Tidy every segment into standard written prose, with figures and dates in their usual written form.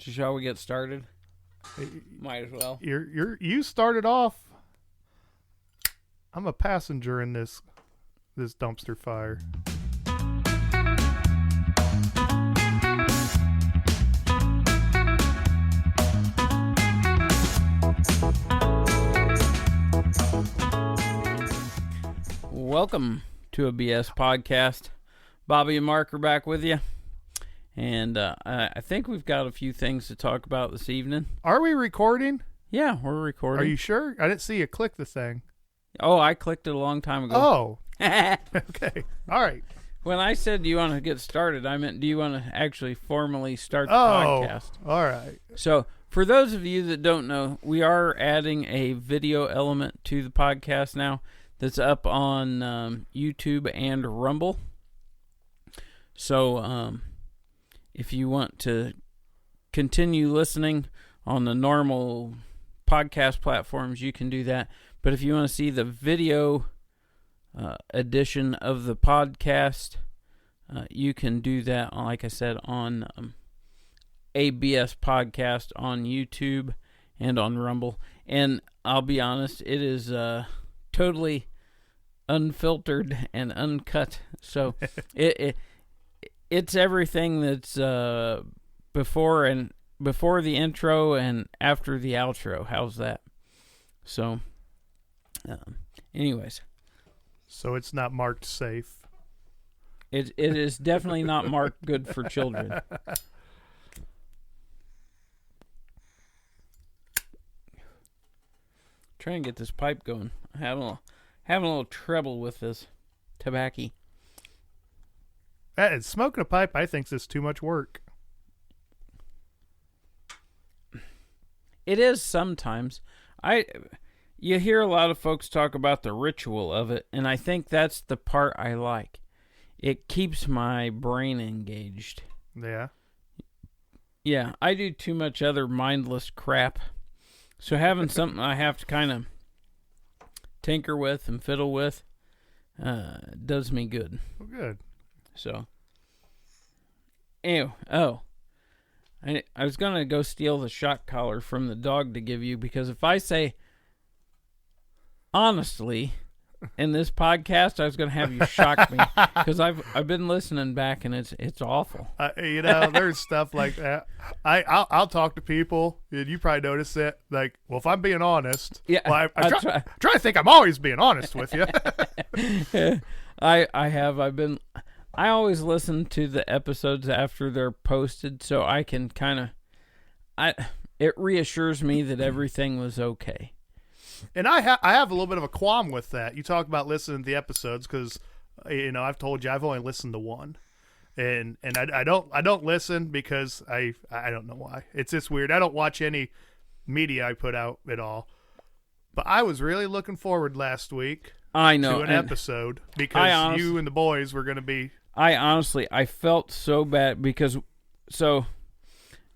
Shall we get started? Might as well. You started off. I'm a passenger in this dumpster fire. Welcome to a BS podcast. Bobby and Mark are back with you. And I think we've got a few things to talk about this evening. Are we recording? Yeah, we're recording. Are you sure? I didn't see you click the thing. Oh, I clicked it a long time ago. Oh. Okay. All right. When I said, do you want to get started, I meant, do you want to actually formally start the podcast? All right. So, for those of you that don't know, we are adding a video element to the podcast now that's up on YouTube and Rumble. So, if you want to continue listening on the normal podcast platforms, you can do that. But if you want to see the video edition of the podcast, you can do that, like I said, on ABS Podcast on YouTube and on Rumble. And I'll be honest, it is totally unfiltered and uncut. So it's everything that's before the intro and after the outro. How's that? So, anyways. So it's not marked safe. It is definitely not marked good for children. Trying to get this pipe going. Having a little trouble with this tobacco. Smoking a pipe, I think, is too much work. It is sometimes. You hear a lot of folks talk about the ritual of it, and I think that's the part I like. It keeps my brain engaged. Yeah. Yeah, I do too much other mindless crap. So having something I have to kind of tinker with and fiddle with does me good. Well, good. So, I was going to go steal the shock collar from the dog to give you, because if I say honestly in this podcast, I was going to have you shock me, because I've been listening back and it's awful. There's stuff like that. I'll talk to people, and you probably notice it. Like, well, if I'm being honest, yeah, well, I try to think I'm always being honest with you. I always listen to the episodes after they're posted, so I can it reassures me that everything was okay. And I have a little bit of a qualm with that. You talk about listening to the episodes because, I've told you I've only listened to one, and I don't listen because I don't know why. It's just weird. I don't watch any media I put out at all. But I was really looking forward last week. I know, to an episode because you and the boys were going to be. I felt so bad because, so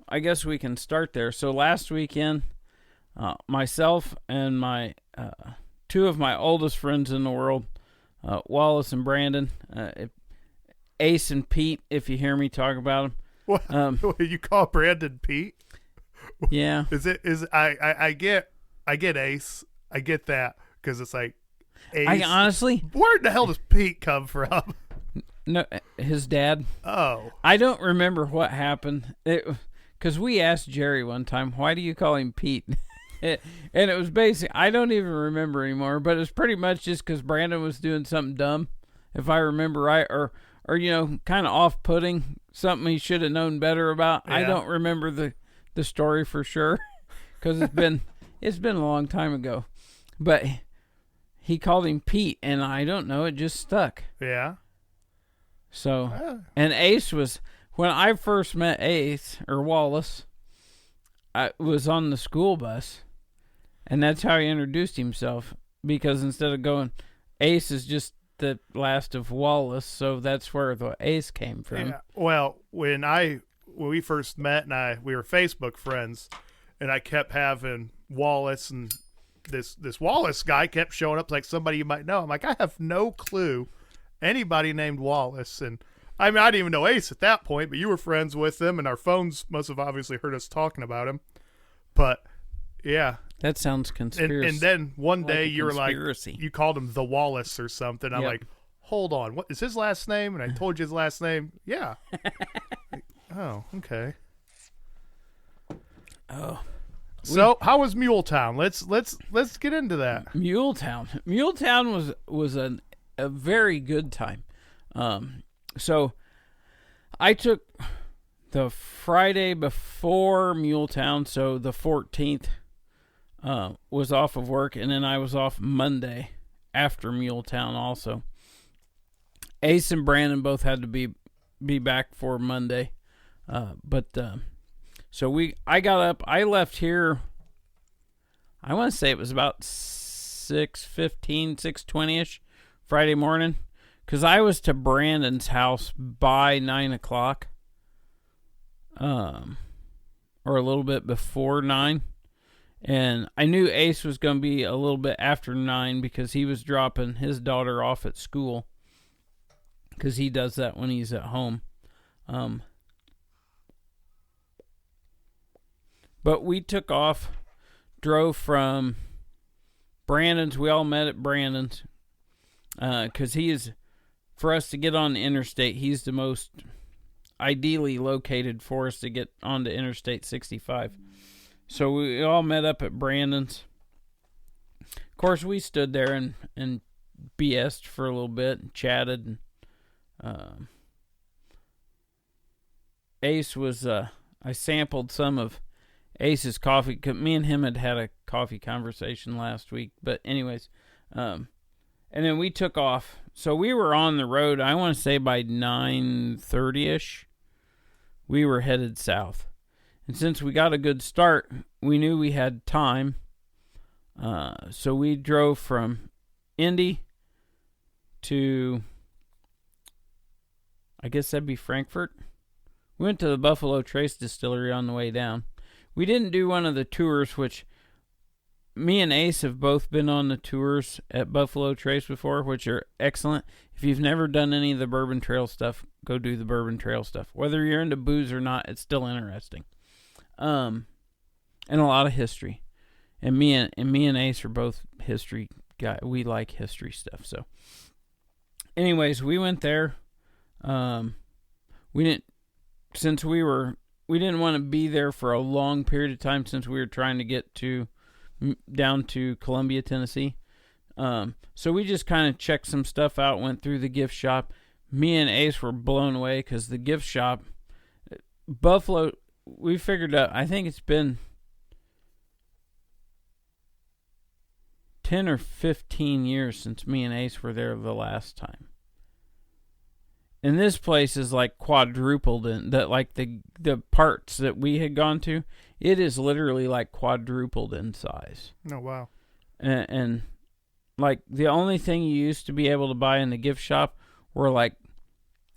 I guess we can start there. So last weekend, myself and my two of my oldest friends in the world, Wallace and Brandon, Ace and Pete, if you hear me talk about them. What you call Brandon Pete? Yeah. I get Ace. I get that because it's like Ace. I honestly, where the hell does Pete come from? No, his dad. Oh. I don't remember what happened. Because we asked Jerry one time, why do you call him Pete? And it was basic. I don't even remember anymore, but it's pretty much just because Brandon was doing something dumb, if I remember right, or kind of off-putting, something he should have known better about. Yeah. I don't remember the story for sure, because it's been a long time ago. But he called him Pete, and I don't know, it just stuck. Yeah. So, and Ace was, when I first met Ace, or Wallace, I was on the school bus, and that's how he introduced himself, because instead of going, Ace is just the last of Wallace, so that's where the Ace came from. Yeah. Well, when we first met, and we were Facebook friends, and I kept having Wallace, and this Wallace guy kept showing up like somebody you might know. I'm like, I have no clue anybody named Wallace, and I mean, I didn't even know Ace at that point, but you were friends with him, and our phones must have obviously heard us talking about him. But yeah, That sounds conspiracy. and then one day a you were like, conspiracy. you called him the Wallace or something. I'm Yep. like, hold on, what is his last name? And I told you his last name. Yeah. Like, oh, okay. Oh, So how was Muletown? Let's get into that. Muletown was a very good time. So I took the Friday before Muletown, so the 14th, was off of work, and then I was off Monday after Muletown also. Ace and Brandon both had to be back for Monday. So I got up, I left here, I want to say it was about 6:15, 6:20ish Friday morning, because I was to Brandon's house by 9 o'clock, or a little bit before 9, and I knew Ace was going to be a little bit after 9 because he was dropping his daughter off at school, because he does that when he's at home. But we took off, drove from Brandon's. We all met at Brandon's, because he is, for us to get on the interstate, he's the most ideally located for us to get onto Interstate 65. So we all met up at Brandon's. Of course, we stood there and BS'd for a little bit and chatted. And Ace was, I sampled some of Ace's coffee. Me and him had a coffee conversation last week. But anyways, and then we took off. So we were on the road, I want to say by 9:30ish, we were headed south. And since we got a good start, we knew we had time. So we drove from Indy to, I guess that'd be Frankfurt. We went to the Buffalo Trace Distillery on the way down. We didn't do one of the tours, which me and Ace have both been on the tours at Buffalo Trace before, which are excellent. If you've never done any of the Bourbon Trail stuff, go do the Bourbon Trail stuff. Whether you're into booze or not, it's still interesting. And a lot of history. And me and Ace are both history guy. We like history stuff. So, anyways, we went there. We didn't want to be there for a long period of time since we were trying to get down to Columbia, Tennessee. So we just kind of checked some stuff out, went through the gift shop. Me and Ace were blown away because the gift shop, Buffalo, we figured out, I think it's been 10 or 15 years since me and Ace were there the last time. And this place is like quadrupled in that, like the parts that we had gone to, it is literally like quadrupled in size. Oh, wow. And like the only thing you used to be able to buy in the gift shop were like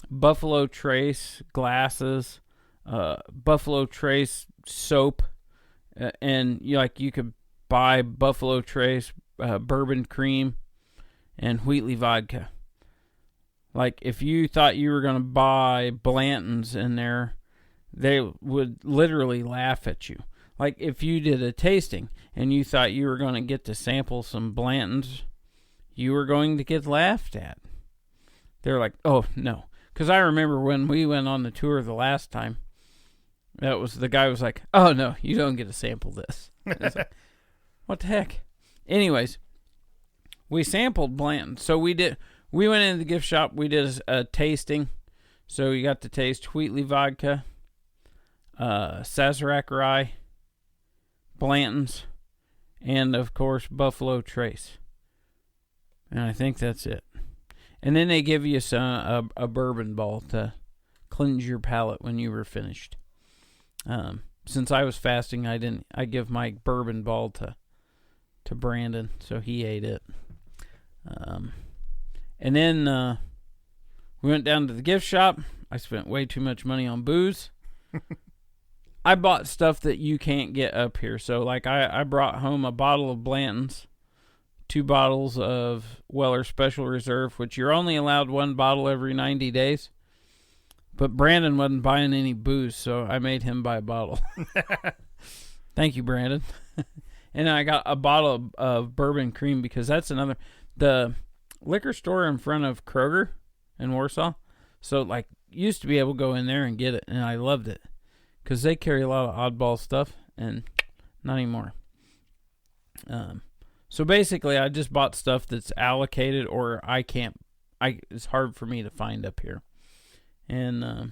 Buffalo Trace glasses, Buffalo Trace soap, and you could buy Buffalo Trace bourbon cream and Wheatley vodka. Like, if you thought you were going to buy Blanton's in there, they would literally laugh at you. Like, if you did a tasting and you thought you were going to get to sample some Blanton's, you were going to get laughed at. They're like, oh, no. Because I remember when we went on the tour the last time, the guy was like, oh, no, you don't get to sample this. Like, what the heck? Anyways, we sampled Blanton's. So we went into the gift shop. We did a tasting. So you got to taste Wheatley vodka, Sazerac rye, Blanton's, and, of course, Buffalo Trace. And I think that's it. And then they give you a bourbon ball to cleanse your palate when you were finished. Since I was fasting, I give my bourbon ball to Brandon, so he ate it. And then we went down to the gift shop. I spent way too much money on booze. I bought stuff that you can't get up here. So, like, I brought home a bottle of Blanton's, 2 bottles of Weller Special Reserve, which you're only allowed 1 bottle every 90 days. But Brandon wasn't buying any booze, so I made him buy a bottle. Thank you, Brandon. And I got a bottle of bourbon cream because that's the liquor store in front of Kroger in Warsaw. So, like, used to be able to go in there and get it, and I loved it because they carry a lot of oddball stuff, and not anymore. So basically, I just bought stuff that's allocated or it's hard for me to find up here. And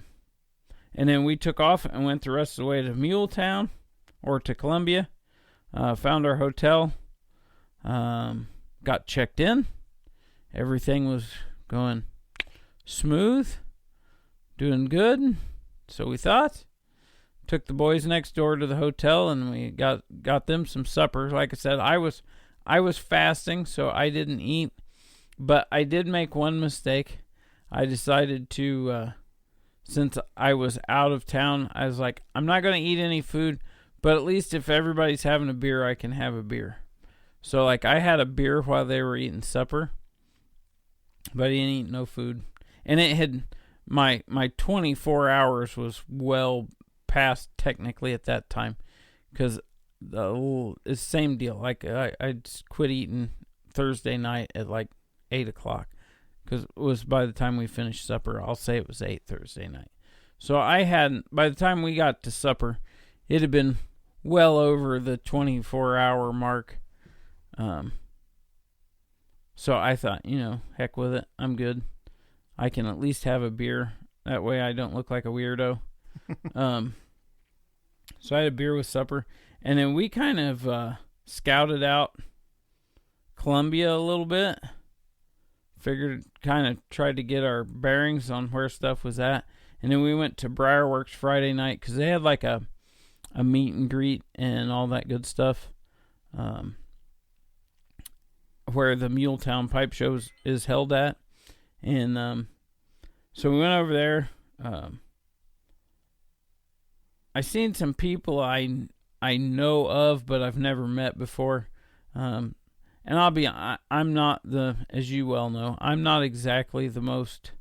then we took off and went the rest of the way to Muletown or to Columbia. Found our hotel. Got checked in. Everything was going smooth. Doing good. So we thought. Took the boys next door to the hotel and we got them some supper. Like I said, I was fasting, so I didn't eat. But I did make one mistake. I decided to, since I was out of town, I was like, I'm not going to eat any food, but at least if everybody's having a beer, I can have a beer. So, like, I had a beer while they were eating supper, but I didn't eat no food. And it had, my 24 hours was well past technically at that time, because it's the same deal. Like, I just quit eating Thursday night at like 8 o'clock. Because it was by the time we finished supper, I'll say it was 8 Thursday night. So by the time we got to supper, it had been well over the 24-hour mark. So I thought, heck with it. I'm good. I can at least have a beer. That way I don't look like a weirdo. So I had a beer with supper. And then we kind of scouted out Columbia a little bit. Figured, kind of tried to get our bearings on where stuff was at. And then we went to Briarworks Friday night because they had like a meet and greet and all that good stuff, where the Muletown Pipe Show is held at. And so we went over there. I seen some people I know of, but I've never met before. And I'm not as you well know, I'm not exactly the most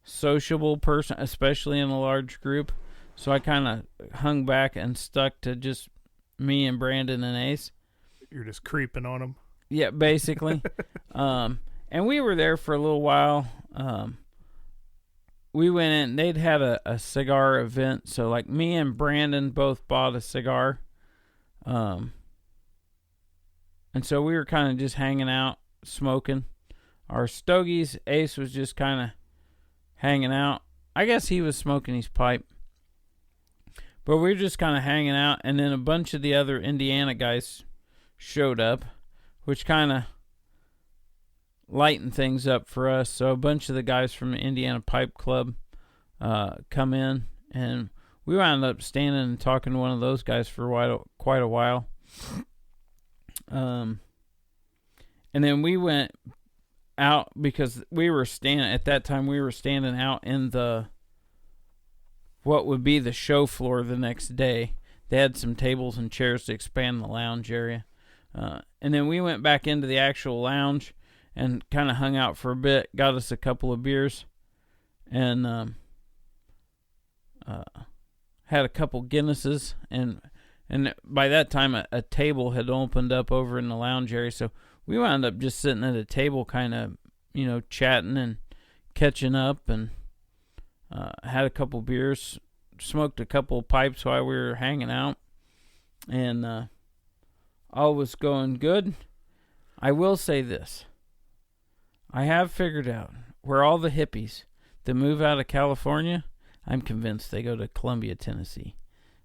sociable person, especially in a large group. So I kind of hung back and stuck to just me and Brandon and Ace. You're just creeping on them. Yeah, basically. And we were there for a little while. We went in, they'd had a cigar event. So like me and Brandon both bought a cigar. And so we were kind of just hanging out, smoking our stogies. Ace was just kind of hanging out. I guess he was smoking his pipe. But we were just kind of hanging out. And then a bunch of the other Indiana guys showed up, which kind of lightened things up for us. So a bunch of the guys from the Indiana Pipe Club come in. And we wound up standing and talking to one of those guys for quite a while. And then we went out because we were standing out in what would be the show floor the next day. They had some tables and chairs to expand the lounge area. And then we went back into the actual lounge and kind of hung out for a bit, got us a couple of beers, and had a couple Guinnesses, and by that time, a table had opened up over in the lounge area. So we wound up just sitting at a table kind of, chatting and catching up, and had a couple beers, smoked a couple pipes while we were hanging out, and all was going good. I will say this. I have figured out where all the hippies that move out of California, I'm convinced they go to Columbia, Tennessee.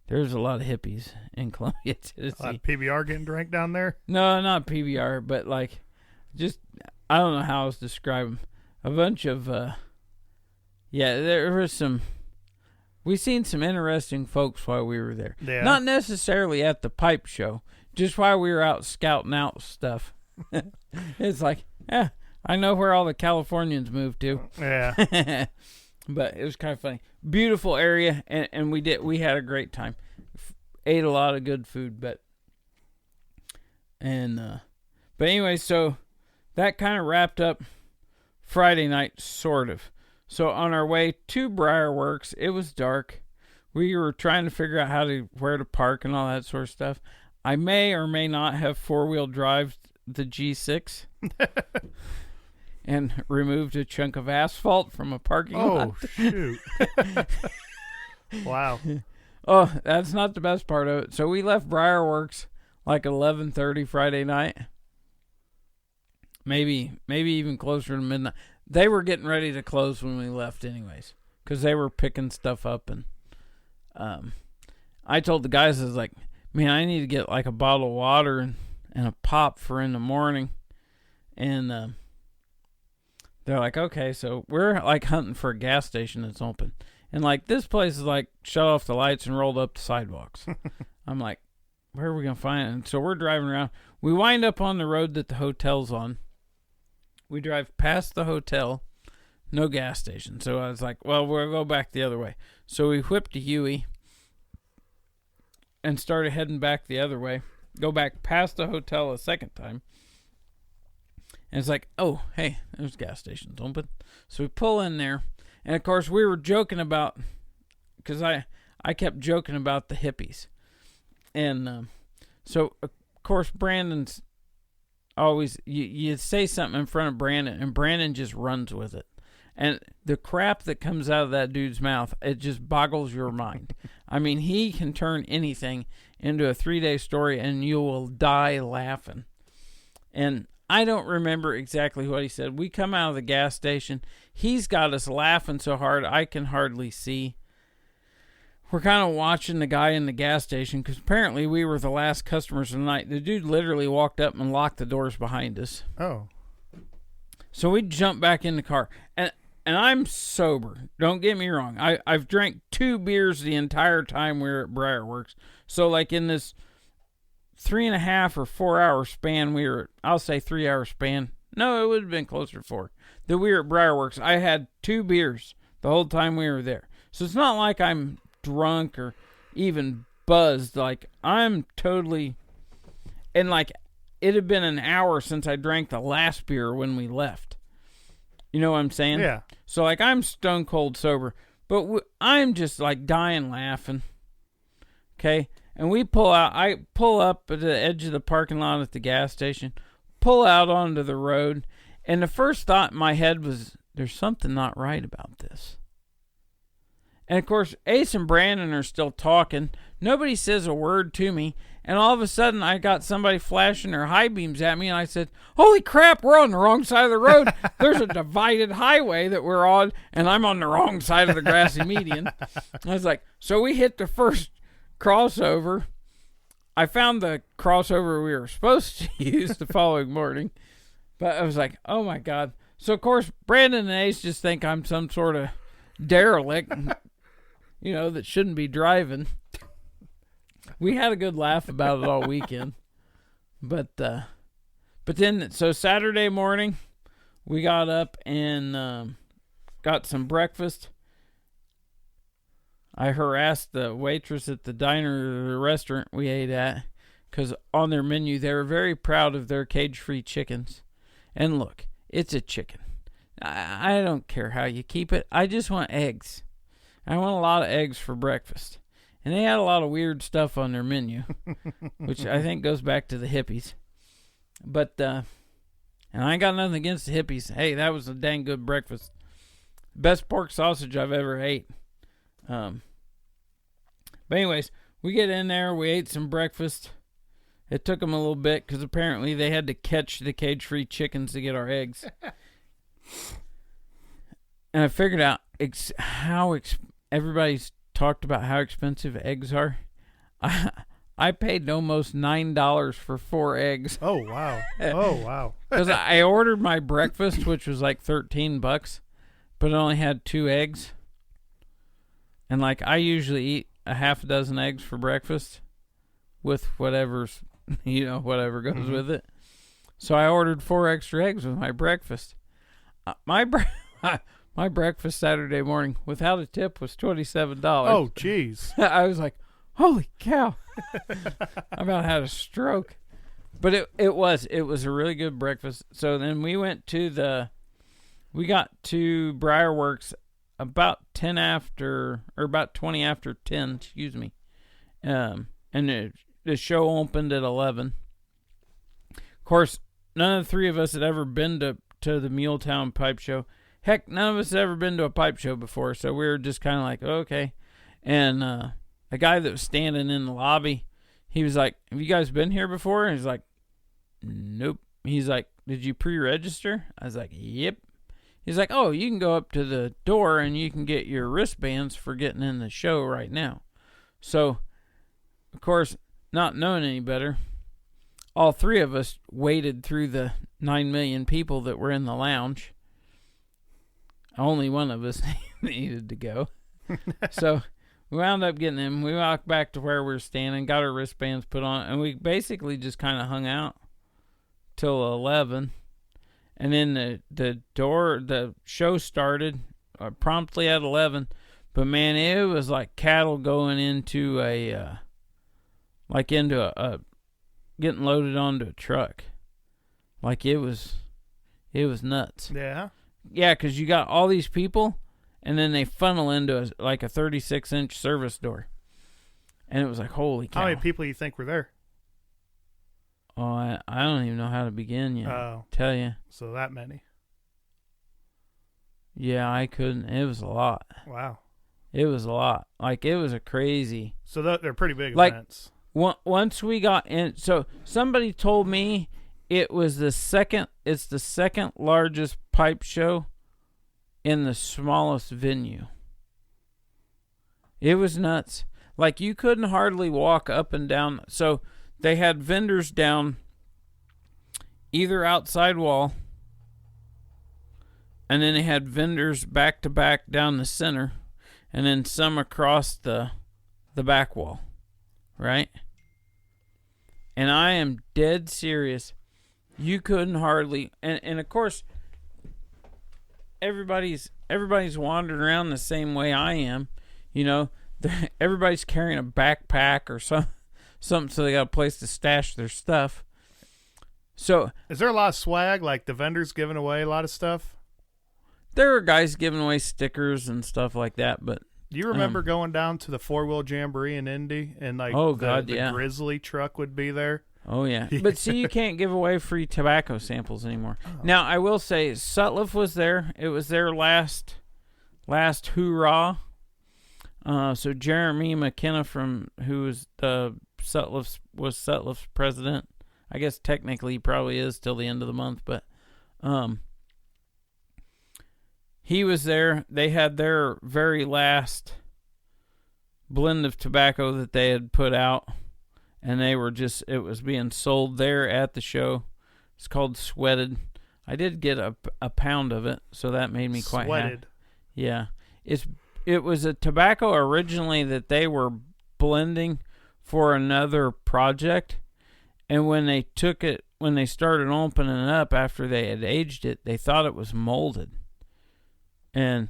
There's a lot of hippies in Columbia, Tennessee. A lot of PBR getting drank down there? No, not PBR, but like, just, I don't know how else to describe them. A bunch of, there was we seen some interesting folks while we were there. Yeah. Not necessarily at the pipe show, just while we were out scouting out stuff. It's like, I know where all the Californians moved to. Yeah. But it was kind of funny. Beautiful area, and we had a great time. Ate a lot of good food, but anyway, so that kind of wrapped up Friday night, sort of. So on our way to Briarworks, it was dark. We were trying to figure out where to park and all that sort of stuff. I may or may not have four-wheel drive the G6 and removed a chunk of asphalt from a parking lot. Oh, shoot. Wow. Oh, that's not the best part of it. So we left Briarworks like 11:30 Friday night. Maybe even closer to midnight. They were getting ready to close when we left anyways, because they were picking stuff up. And I told the guys, I was like, man, I need to get like a bottle of water and a pop for in the morning. And they're like, okay. So we're like hunting for a gas station that's open. And like this place is like shut off the lights and rolled up the sidewalks. I'm like, where are we going to find it? And so we're driving around. We wind up on the road that the hotel's on. We drive past the hotel, no gas station. So I was like, well, we'll go back the other way. So we whipped to Huey and started heading back the other way. Go back past the hotel a second time. And it's like, oh, hey, there's gas stations open. So we pull in there. And, of course, we were joking about, because I kept joking about the hippies. And so, of course, Brandon's always, you say something in front of Brandon, and Brandon just runs with it. And the crap that comes out of that dude's mouth, it just boggles your mind. I mean, he can turn anything into a 3-day story, and you will die laughing. And I don't remember exactly what he said. We come out of the gas station. He's got us laughing so hard I can hardly see. We're kind of watching the guy in the gas station because apparently we were the last customers of the night. The dude literally walked up and locked the doors behind us. Oh. So we jumped back in the car. And I'm sober. Don't get me wrong. I've drank 2 beers the entire time we were at Briarworks. So like in this 3.5 or 4 hour span, I'll say 3 hour span. No, it would have been closer to 4. That we were at Briarworks. I had 2 beers the whole time we were there. So it's not like I'm drunk or even buzzed. Like I'm totally, and like it had been an hour since I drank the last beer when we left. You know what I'm saying? Yeah. So like I'm stone cold sober, but I'm just like dying laughing. Okay. And we pull out, I pull up at the edge of the parking lot at the gas station, pull out onto the road, and the first thought in my head was, there's something not right about this. And of course, Ace and Brandon are still talking. Nobody says a word to me. And all of a sudden, I got somebody flashing their high beams at me, and I said, holy crap, we're on the wrong side of the road. There's a divided highway that we're on, and I'm on the wrong side of the grassy median. I was like, so we hit the first crossover. I found the crossover we were supposed to use the following morning. But I was like, oh my God. So of course Brandon and Ace just think I'm some sort of derelict, that shouldn't be driving. We had a good laugh about it all weekend. But then, so Saturday morning we got up and got some breakfast. I harassed the waitress at the diner or the restaurant we ate at because on their menu they were very proud of their cage-free chickens. And look, it's a chicken. I don't care how you keep it. I just want eggs. I want a lot of eggs for breakfast. And they had a lot of weird stuff on their menu, which I think goes back to the hippies. But, and I ain't got nothing against the hippies. Hey, that was a dang good breakfast. Best pork sausage I've ever ate. But anyways, we get in there, we ate some breakfast. It took them a little bit because apparently they had to catch the cage-free chickens to get our eggs. And I figured out how everybody's talked about how expensive eggs are. I paid almost $9 for 4 eggs. Oh, wow. Oh, wow. Because I ordered my breakfast, which was like $13, but it only had 2 eggs. And like I usually eat a half a dozen eggs for breakfast with whatever goes with it. So I ordered 4 extra eggs with my breakfast. My breakfast Saturday morning without a tip was $27. Oh, jeez. I was like, holy cow. I about had a stroke. But it was a really good breakfast. So then we went to the We got to Briarworks about 10 after, or about 20 after 10, excuse me. And the show opened at 11. Of course, none of the three of us had ever been to the Muletown pipe show. Heck, none of us had ever been to a pipe show before, so we were just kind of like, okay. And a guy that was standing in the lobby, he was like, have you guys been here before? And he's like, nope. He's like, did you pre-register? I was like, yep. He's like, oh, you can go up to the door and you can get your wristbands for getting in the show right now. So, of course, not knowing any better, all three of us waded through the 9 million people that were in the lounge. Only one of us needed to go. So we wound up getting in. We walked back to where we were standing, got our wristbands put on, and we basically just kind of hung out till 11. And then the show started promptly at 11. But man, it was like cattle going into getting loaded onto a truck. Like it was nuts. Yeah. Yeah, because you got all these people, and then they funnel into a 36-inch service door. And it was like, holy cow. How many people do you think were there? Oh, I don't even know how to begin yet. Oh. Tell you. So that many. Yeah, I couldn't. It was a lot. Wow. It was a lot. Like, it was a crazy. So they're pretty big events. events. Once we got in, so somebody told me it's the second largest pipe show in the smallest venue. It was nuts. Like, you couldn't hardly walk up and down. So they had vendors down either outside wall, and then they had vendors back to back down the center, and then some across the back wall, right? And I am dead serious. You couldn't hardly, and of course, everybody's wandering around the same way I am. You know, everybody's carrying a backpack or something, so they got a place to stash their stuff. So, is there a lot of swag? Like the vendors giving away a lot of stuff? There are guys giving away stickers and stuff like that, but do you remember going down to the 4-wheel jamboree in Indy and like the Grizzly truck would be there? Oh yeah. But see, you can't give away free tobacco samples anymore. Oh. Now I will say Sutliff was there. It was their last hoorah. So Jeremy McKenna who was Sutliff's president. I guess technically he probably is till the end of the month, but he was there. They had their very last blend of tobacco that they had put out, and it was being sold there at the show. It's called Sweated. I did get a pound of it, so that made me quite happy. Yeah. It was a tobacco originally that they were blending for another project, and when they started opening it up after they had aged it, they thought it was molded. And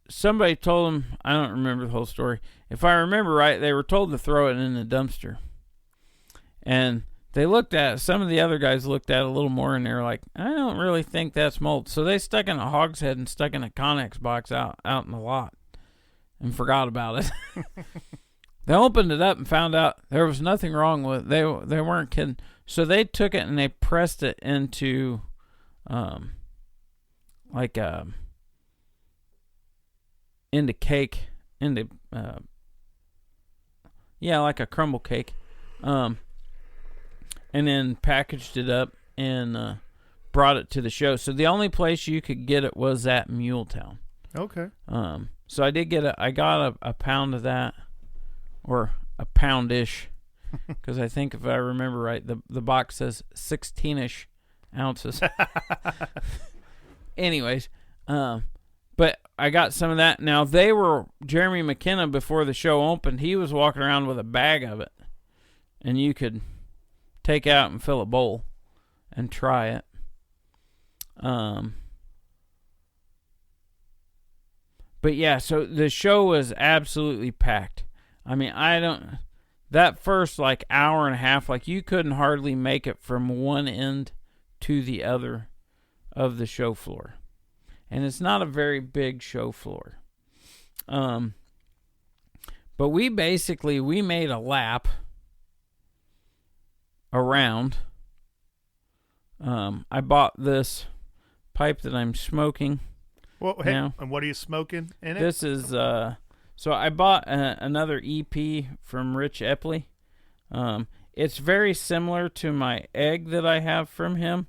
somebody told them, I don't remember the whole story. If I remember right, they were told to throw it in the dumpster. And they looked at it. Some of the other guys looked at it a little more, and they were like, I don't really think that's mold. So they stuck in a hogshead and stuck in a Connex box out in the lot and forgot about it. They opened it up and found out there was nothing wrong with it. They weren't kidding. So they took it and they pressed it into into cake, like a crumble cake, and then packaged it up and brought it to the show. So the only place you could get it was at Muletown. Okay. So I got a pound of that, or a poundish, because I think if I remember right, the box says 16-ish ounces. Anyways, but I got some of that. Now, Jeremy McKenna, before the show opened, he was walking around with a bag of it, and you could take out and fill a bowl and try it. But yeah, so the show was absolutely packed. I mean, that first hour and a half, you couldn't hardly make it from one end to the other of the show floor. And it's not a very big show floor. But we made a lap around. I bought this pipe that I'm smoking. Well, hey, and what are you smoking in it? This is, so I bought another EP from Rich Epley. It's very similar to my egg that I have from him.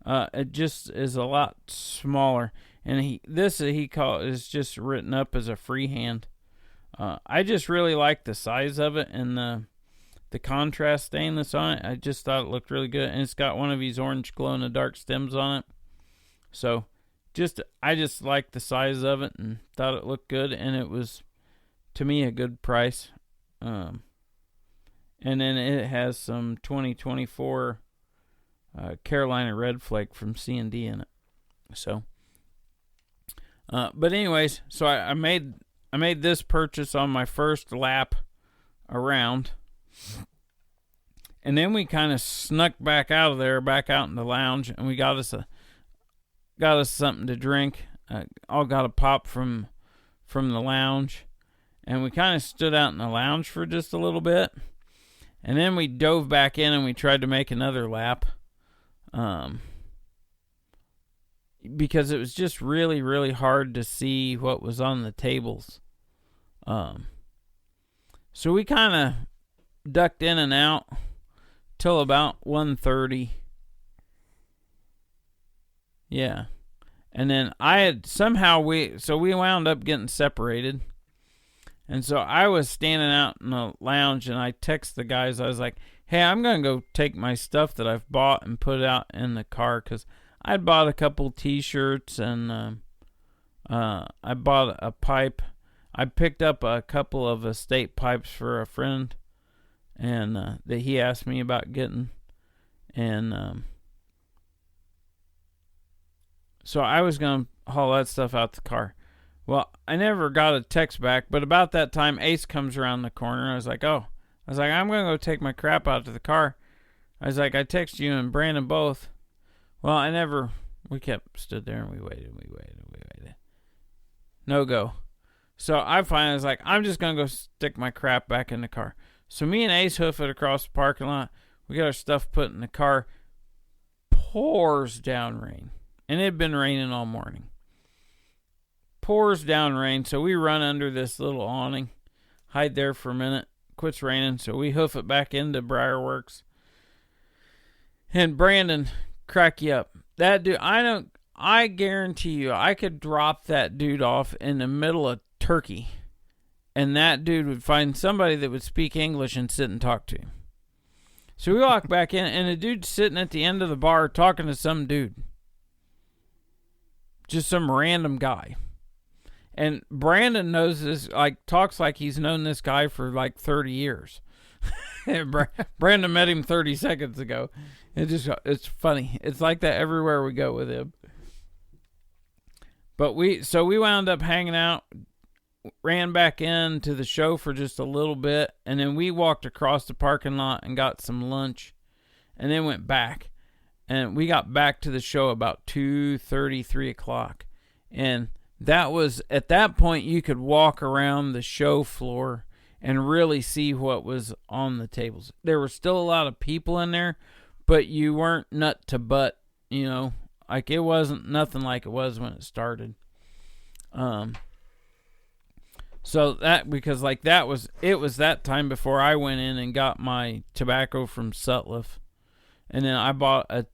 It just is a lot smaller. And he is just written up as a freehand. I just really like the size of it and the contrast stainless on it. I just thought it looked really good. And it's got one of these orange glow-in-the-dark stems on it. So I just liked the size of it and thought it looked good. And it was, to me, a good price. And then it has some 2024 Carolina Red Flake from C&D in it. So, but anyways, so I made this purchase on my first lap around, and then we kind of snuck back out of there, back out in the lounge, and we got us something to drink. All got a pop from the lounge, and we kind of stood out in the lounge for just a little bit, and then we dove back in and we tried to make another lap. Because it was just really, really hard to see what was on the tables. So we kind of ducked in and out till about 1:30. Yeah. And then we wound up getting separated. And so I was standing out in the lounge and I texted the guys. I was like, hey, I'm going to go take my stuff that I've bought and put it out in the car, because I'd bought a couple t-shirts and I bought a pipe. I picked up a couple of estate pipes for a friend and that he asked me about getting. And so I was going to haul that stuff out the car. Well, I never got a text back, but about that time, Ace comes around the corner. I was like, I'm going to go take my crap out to the car. I was like, I text you and Brandon both. Well, we stood there and we waited. No go. So I finally was like, I'm just going to go stick my crap back in the car. So me and Ace hoof it across the parking lot. We got our stuff put in the car. Pours down rain. And it had been raining all morning. Pours down rain. So we run under this little awning. Hide there for a minute. Quits raining. So we hoof it back into Briarworks. And Brandon, crack you up. That dude, I guarantee you, I could drop that dude off in the middle of Turkey, and that dude would find somebody that would speak English and sit and talk to him. So we walk back in, and the dude's sitting at the end of the bar talking to some dude. Just some random guy. And Brandon knows this, talks like he's known this guy for 30 years. Brandon met him 30 seconds ago. It's funny. It's like that everywhere we go with him. But we wound up hanging out, ran back into the show for just a little bit, and then we walked across the parking lot and got some lunch, and then went back. And we got back to the show about 2:30, 3 o'clock. And that was, at that point, you could walk around the show floor and really see what was on the tables. There were still a lot of people in there, but you weren't nut to butt, it wasn't nothing like it was when it started. So that, because it was that time before I went in and got my tobacco from Sutliff. And then I bought a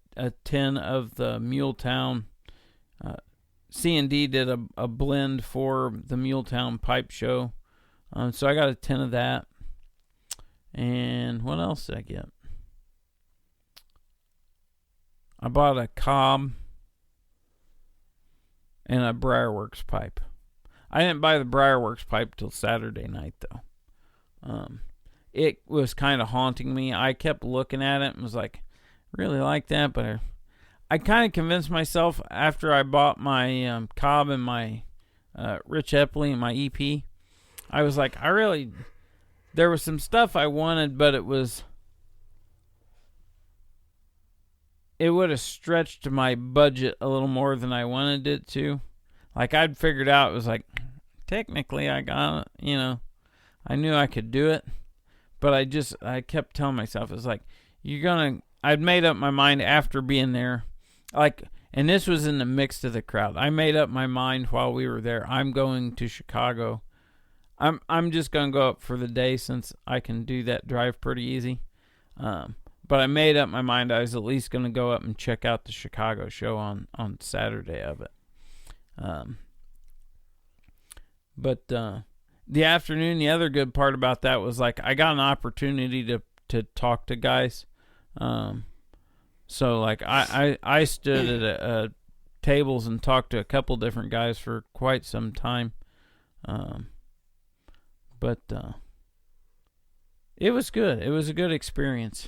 tin of the Muletown. C&D did a blend for the Muletown pipe show. So I got a tin of that. And what else did I get? I bought a cob and a Briarworks pipe. I didn't buy the Briarworks pipe till Saturday night, though. It was kind of haunting me. I kept looking at it and was like, really like that, but I kind of convinced myself after I bought my cob and my Rich Epley and my EP. I was like, there was some stuff I wanted, but it was it would have stretched my budget a little more than I wanted it to. Like, I'd figured out, it was like, technically I got it, you know, I knew I could do it, but I kept telling myself, it's like, I'd made up my mind after being there, like, and this was in the mix of the crowd. I made up my mind while we were there. I'm going to Chicago. I'm just going to go up for the day since I can do that drive pretty easy. But I made up my mind I was at least going to go up and check out the Chicago show on Saturday of it. But the afternoon, the other good part about that was, like, I got an opportunity to talk to guys. So, like, I stood at tables and talked to a couple different guys for quite some time. But it was good. It was a good experience.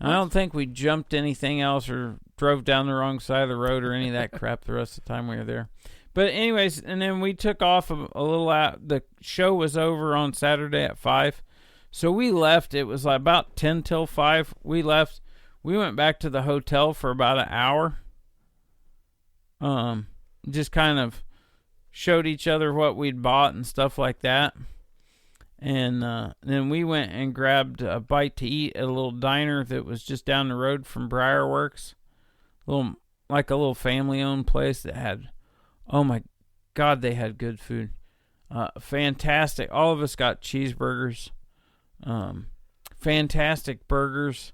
I don't think we jumped anything else or drove down the wrong side of the road or any of that crap the rest of the time we were there. But anyways, and then we took off a little out. The show was over on Saturday at 5. So we left. It was like about 10 till 5. We left. We went back to the hotel for about an hour. Just kind of showed each other what we'd bought and stuff like that. And then we went and grabbed a bite to eat at a little diner that was just down the road from Briarworks. A little family-owned place that had, oh my God, they had good food. Fantastic. All of us got cheeseburgers. Fantastic burgers.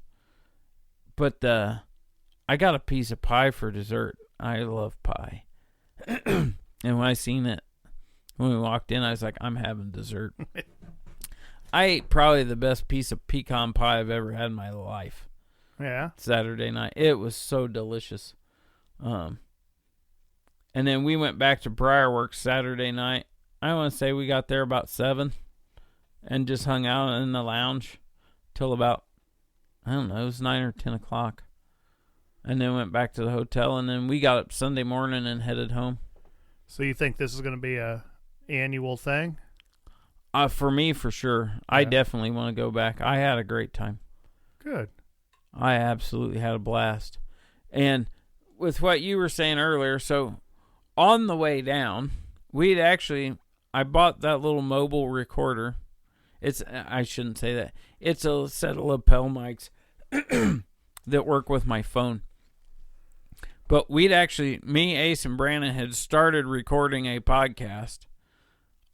But I got a piece of pie for dessert. I love pie. And when I seen it, when we walked in, I was like, I'm having dessert. I ate probably the best piece of pecan pie I've ever had in my life. Yeah. Saturday night. It was so delicious. And then we went back to Briarworks Saturday night. I want to say we got there about 7 and just hung out in the lounge till about, I don't know, it was 9 or 10 o'clock. And then went back to the hotel, and then we got up Sunday morning and headed home. So you think this is going to be a annual thing? For me, for sure. Yeah. I definitely want to go back. I had a great time. Good. I absolutely had a blast. And with what you were saying earlier, so on the way down, I bought that little mobile recorder. I shouldn't say that. It's a set of lapel mics that work with my phone. But me, Ace, and Brandon had started recording a podcast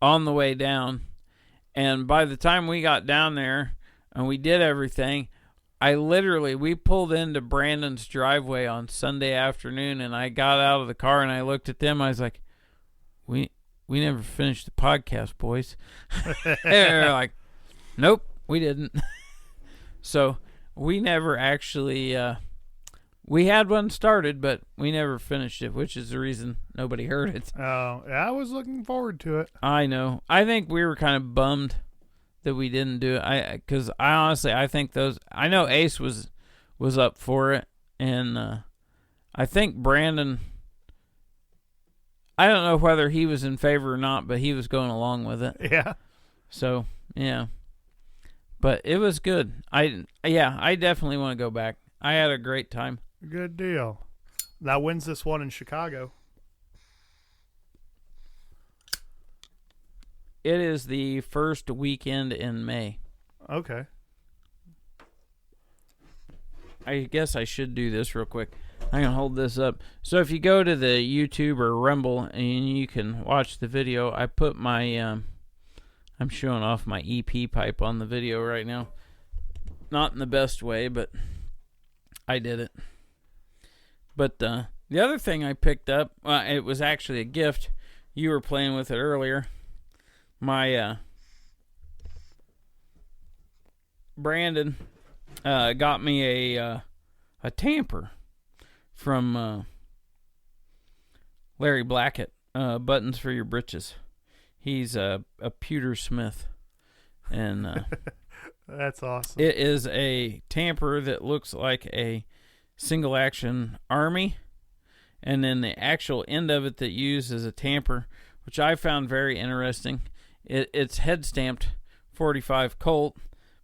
on the way down. And by the time we got down there and we did everything, we pulled into Brandon's driveway on Sunday afternoon, and I got out of the car and I looked at them. I was like, we never finished the podcast, boys. They're like, nope, we didn't. So we never actually, we had one started, but we never finished it, which is the reason nobody heard it. Oh, I was looking forward to it. I know. I think we were kind of bummed that we didn't do it. Because I think I know Ace was up for it, and I think Brandon, I don't know whether he was in favor or not, but he was going along with it. Yeah. So, yeah. But it was good. I definitely want to go back. I had a great time. Good deal. Now, when's this one in Chicago? It is the first weekend in May. Okay. I guess I should do this real quick. I'm going to hold this up. So if you go to the YouTube or Rumble and you can watch the video, I put my, I'm showing off my EP pipe on the video right now. Not in the best way, but I did it. But the other thing I picked up, it was actually a gift. You were playing with it earlier. My Brandon got me a tamper from Larry Blackett, Buttons for Your Britches. He's a pewter smith, and that's awesome. It is a tamper that looks like a single action army, and then the actual end of it that uses a tamper, which I found very interesting. It's head stamped 45 Colt,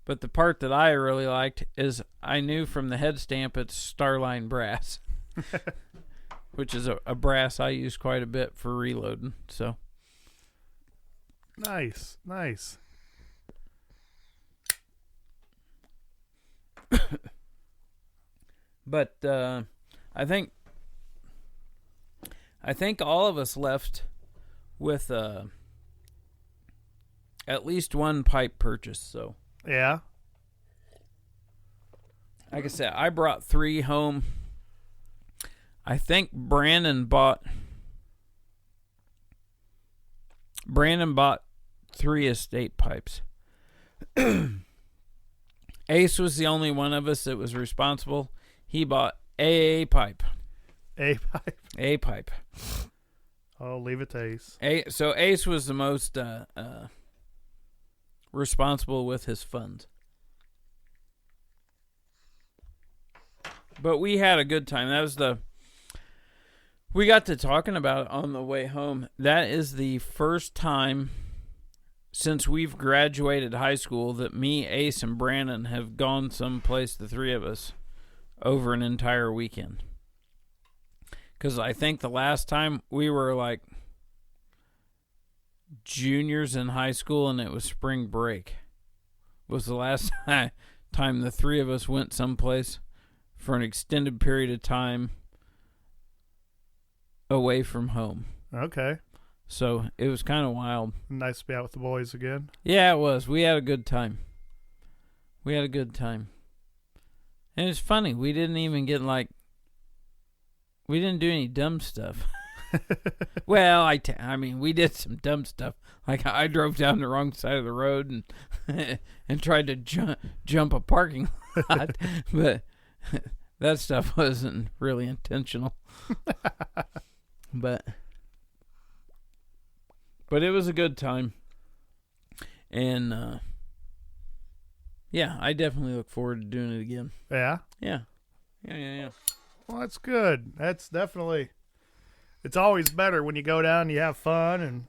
But the part that I really liked is I knew from the head stamp it's Starline brass, which is a brass I use quite a bit for reloading. So nice. But I think all of us left with at least one pipe purchase. So yeah, like I said, I brought 3 home. I think Brandon bought 3 estate pipes. Ace was the only one of us that was responsible. He bought a pipe. A pipe. A pipe. I'll leave it to Ace. So Ace was the most responsible with his funds. But we had a good time. We got to talking about it on the way home. That is the first time since we've graduated high school that me, Ace, and Brandon have gone someplace, the 3 of us, over an entire weekend. Because I think the last time we were like juniors in high school and it was spring break was the last time the 3 of us went someplace for an extended period of time away from home. Okay. So it was kind of wild. Nice to be out with the boys again. Yeah, it was. We had a good time. And it's funny. We didn't even get we didn't do any dumb stuff. Well, I mean, we did some dumb stuff. Like I drove down the wrong side of the road and tried to jump a parking lot, but that stuff wasn't really intentional. But it was a good time, and yeah, I definitely look forward to doing it again. Yeah. Well, that's good. That's definitely. It's always better when you go down and you have fun and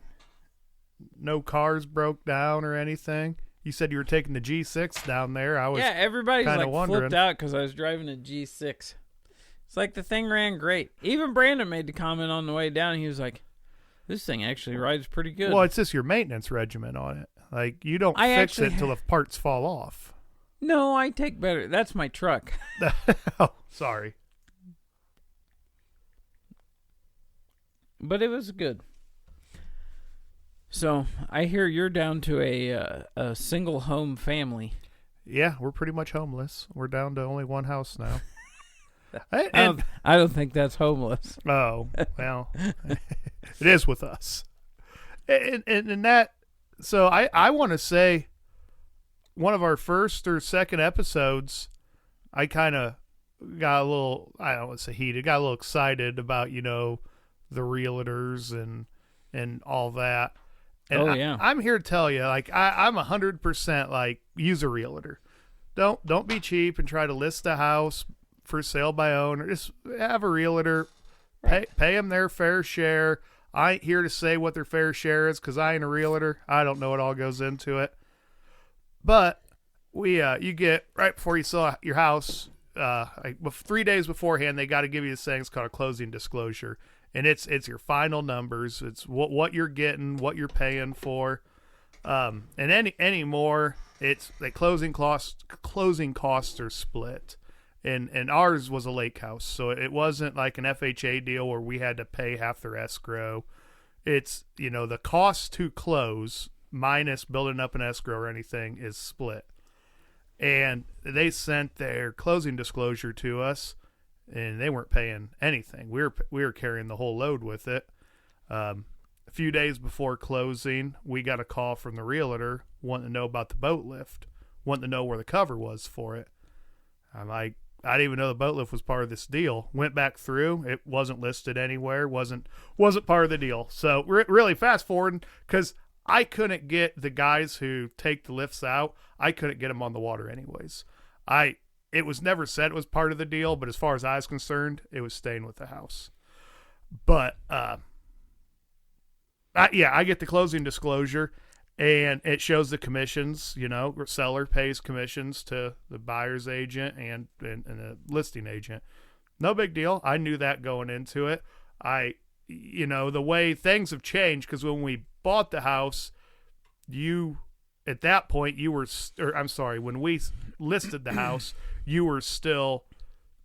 no cars broke down or anything. You said you were taking the G6 down there. Everybody's like wondering. flipped out because I was driving a G6. It's like the thing ran great. Even Brandon made the comment on the way down. He was like, "This thing actually rides pretty good." Well, it's just your maintenance regimen on it. Like you don't fix it till the parts fall off. No, I take better. That's my truck. Oh, sorry. But it was good. So I hear you're down to a single home family. Yeah, we're pretty much homeless. We're down to only one house now. I don't think that's homeless. Oh, well, it is with us. And that, so I want to say one of our first or second episodes, I kind of got a little, I don't want to say heated, got a little excited about, the realtors and all that. And yeah. I'm here to tell you, like, I'm 100% like, use a realtor. Don't be cheap and try to list a house for sale by owner. Just have a realtor, pay them their fair share. I ain't here to say what their fair share is because I ain't a realtor. I don't know what all goes into it. But you get right before you sell your house, 3 days beforehand, they got to give you this thing. It's called a closing disclosure, and it's your final numbers. It's what you're getting, what you're paying for, and any more. It's the closing costs are split. And ours was a lake house, so it wasn't like an FHA deal where we had to pay half their escrow. It's, the cost to close minus building up an escrow or anything is split. And they sent their closing disclosure to us, and they weren't paying anything. We were carrying the whole load with it. A few days before closing, we got a call from the realtor wanting to know about the boat lift, wanting to know where the cover was for it. I'm like, I didn't even know the boat lift was part of this deal. Went back through. It wasn't listed anywhere. Wasn't part of the deal. So really fast forwarding, because I couldn't get the guys who take the lifts out. I couldn't get them on the water anyways. It was never said it was part of the deal, but as far as I was concerned, it was staying with the house. But I get the closing disclosure, And it shows the commissions, seller pays commissions to the buyer's agent and the listing agent. No big deal. I knew that going into it. The way things have changed, because when we bought the house, at that point, when we listed the house, you were still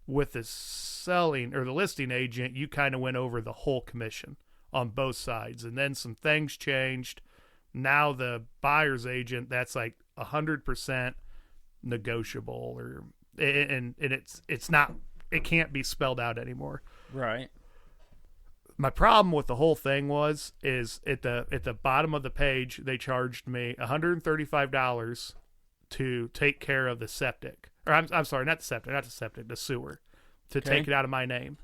with the selling or the listing agent. You kind of went over the whole commission on both sides. And then some things changed. Now the buyer's agent, that's like 100% negotiable, and it's not, it can't be spelled out anymore. Right. My problem with the whole thing is at the bottom of the page, they charged me $135 to take care of the septic. Or I'm sorry, not the septic, the sewer, to take it out of my name.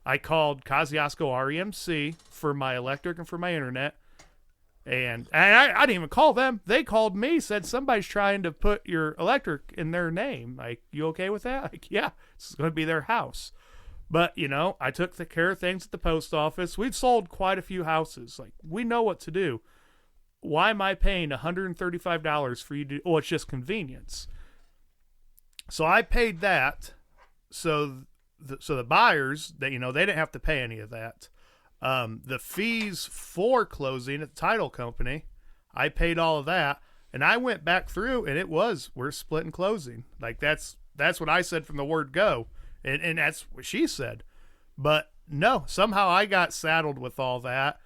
I called Kosciuszko REMC for my electric and for my internet. And I didn't even call them. They called me, said somebody's trying to put your electric in their name. Like, you okay with that? Like, yeah, it's going to be their house. But, I took care of things at the post office. We've sold quite a few houses. Like, we know what to do. Why am I paying $135 for you to... Oh, it's just convenience. So I paid that. So the buyers, they didn't have to pay any of that. The fees for closing at the title company, I paid all of that, and I went back through, and we're splitting closing. Like that's what I said from the word go, and that's what she said. But no, somehow I got saddled with all that,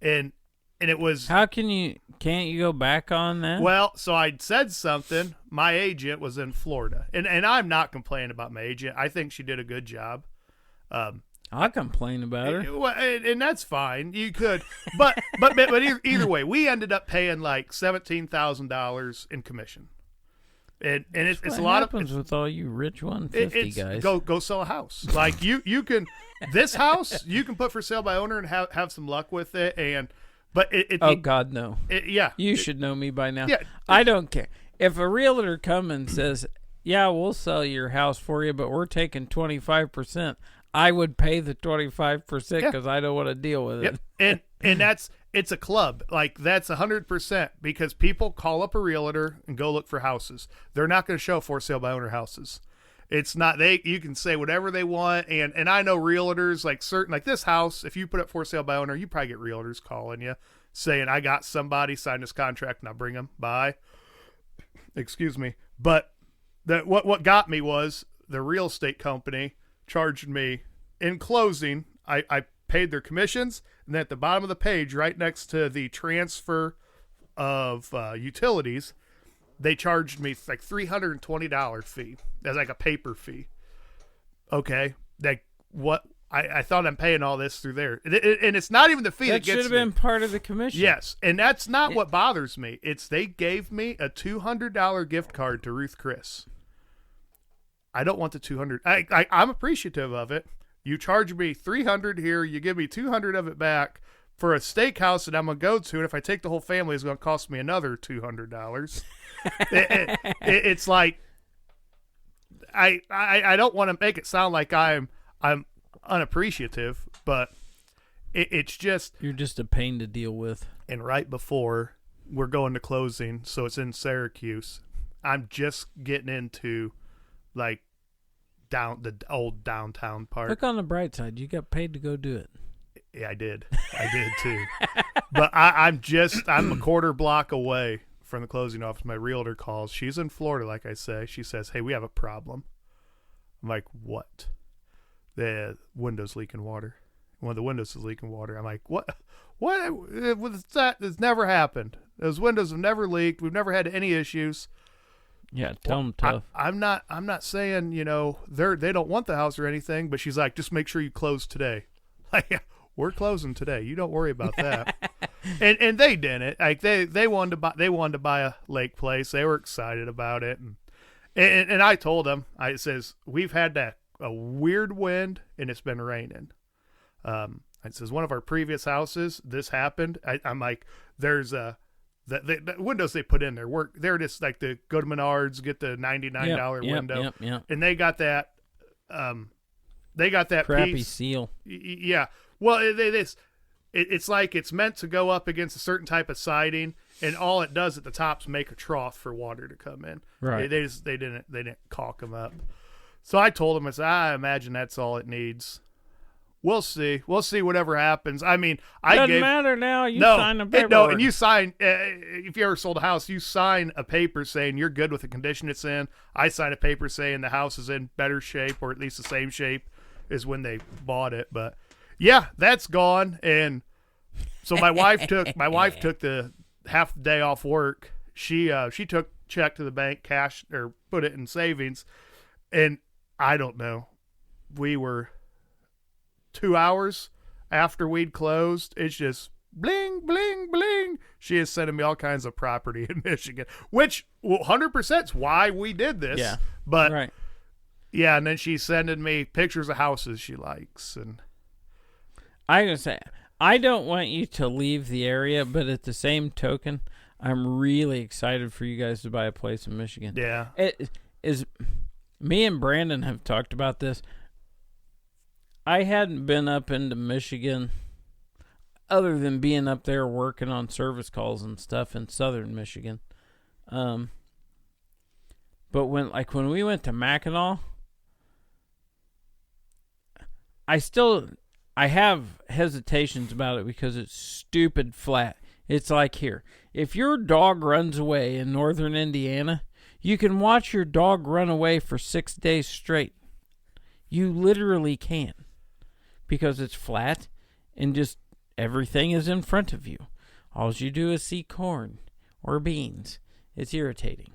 and it was. Can't you go back on that? Well, so I said something. My agent was in Florida, and I'm not complaining about my agent. I think she did a good job. I'll complain about her. And that's fine. You could. But either way, we ended up paying like $17,000 in commission. And it's a lot of... What happens with all you rich 150 guys? Go sell a house. Like, you can... This house, you can put for sale by owner and have some luck with it. God, no. Yeah. You should know me by now. Yeah. I don't care. If a realtor comes and says, yeah, we'll sell your house for you, but we're taking 25%, I would pay the 25% because I don't want to deal with it. Yep. And it's a club. Like, that's 100% because people call up a realtor and go look for houses. They're not going to show for sale by owner houses. It's not, you can say whatever they want. And I know realtors, like this house, if you put it for sale by owner, you probably get realtors calling you saying, I got somebody, sign this contract, and I'll bring them by. Excuse me. But what got me was the real estate company charged me in closing. I paid their commissions, and then at the bottom of the page, right next to the transfer of utilities, they charged me like $320 fee. That's like a paper fee. Okay, I thought I'm paying all this through there, and it's not even the fee that gets me. That should have been part of the commission. Yes, and that's not what bothers me. It's they gave me a $200 gift card to Ruth Chris. I don't want the $200. I'm appreciative of it. You charge me $300 here. You give me $200 of it back for a steakhouse that I'm going to go to. And if I take the whole family, it's going to cost me another $200. It's like, I don't want to make it sound like I'm unappreciative, but it's just. You're just a pain to deal with. And right before we're going to closing, so it's in Syracuse, I'm just getting into like the old downtown part. Look on the bright side. You got paid to go do it. Yeah, I did too. But I'm a quarter block away from the closing office. My realtor calls. She's in Florida, like I say. She says, hey, we have a problem. I'm like, what? The window's leaking water. One of the windows is leaking water. I'm like, what? What's that? It's never happened. Those windows have never leaked. We've never had any issues. Yeah, tell them tough. I'm not saying, they don't want the house or anything, but she's like, just make sure you close today. Like, we're closing today. You don't worry about that. and they didn't. Like they wanted to buy a lake place. They were excited about it. And I told them, I says, we've had a weird wind and it's been raining. It says one of our previous houses, this happened. I'm like, there's the windows they put in there work. They're just like the go to Menards, get the $99 window, and they got that. They got that crappy piece. seal. Yeah. Well, it's like it's meant to go up against a certain type of siding, and all it does at the top's make a trough for water to come in. Right. They didn't caulk them up. So I told him, I imagine that's all it needs. We'll see. We'll see whatever happens. I mean, Doesn't matter now. You sign a paper. No, and you sign, if you ever sold a house, you sign a paper saying you're good with the condition it's in. I sign a paper saying the house is in better shape, or at least the same shape as when they bought it. But yeah, that's gone. And so my wife took the half the day off work. She took check to the bank, cash, or put it in savings. And I don't know. We were 2 hours after we'd closed. It's just bling, bling, bling. She is sending me all kinds of property in Michigan, which 100% is why we did this. Yeah. But right. Yeah, and then she's sending me pictures of houses she likes. And I gotta say, I don't want you to leave the area, but at the same token, I'm really excited for you guys to buy a place in Michigan. Yeah. It is. Me and Brandon have talked about this. I hadn't been up into Michigan other than being up there working on service calls and stuff in southern Michigan. But when we went to Mackinac, I have hesitations about it because it's stupid flat. It's like here. If your dog runs away in northern Indiana, you can watch your dog run away for 6 days straight. You literally can. Because it's flat and just everything is in front of you. All you do is see corn or beans. It's irritating.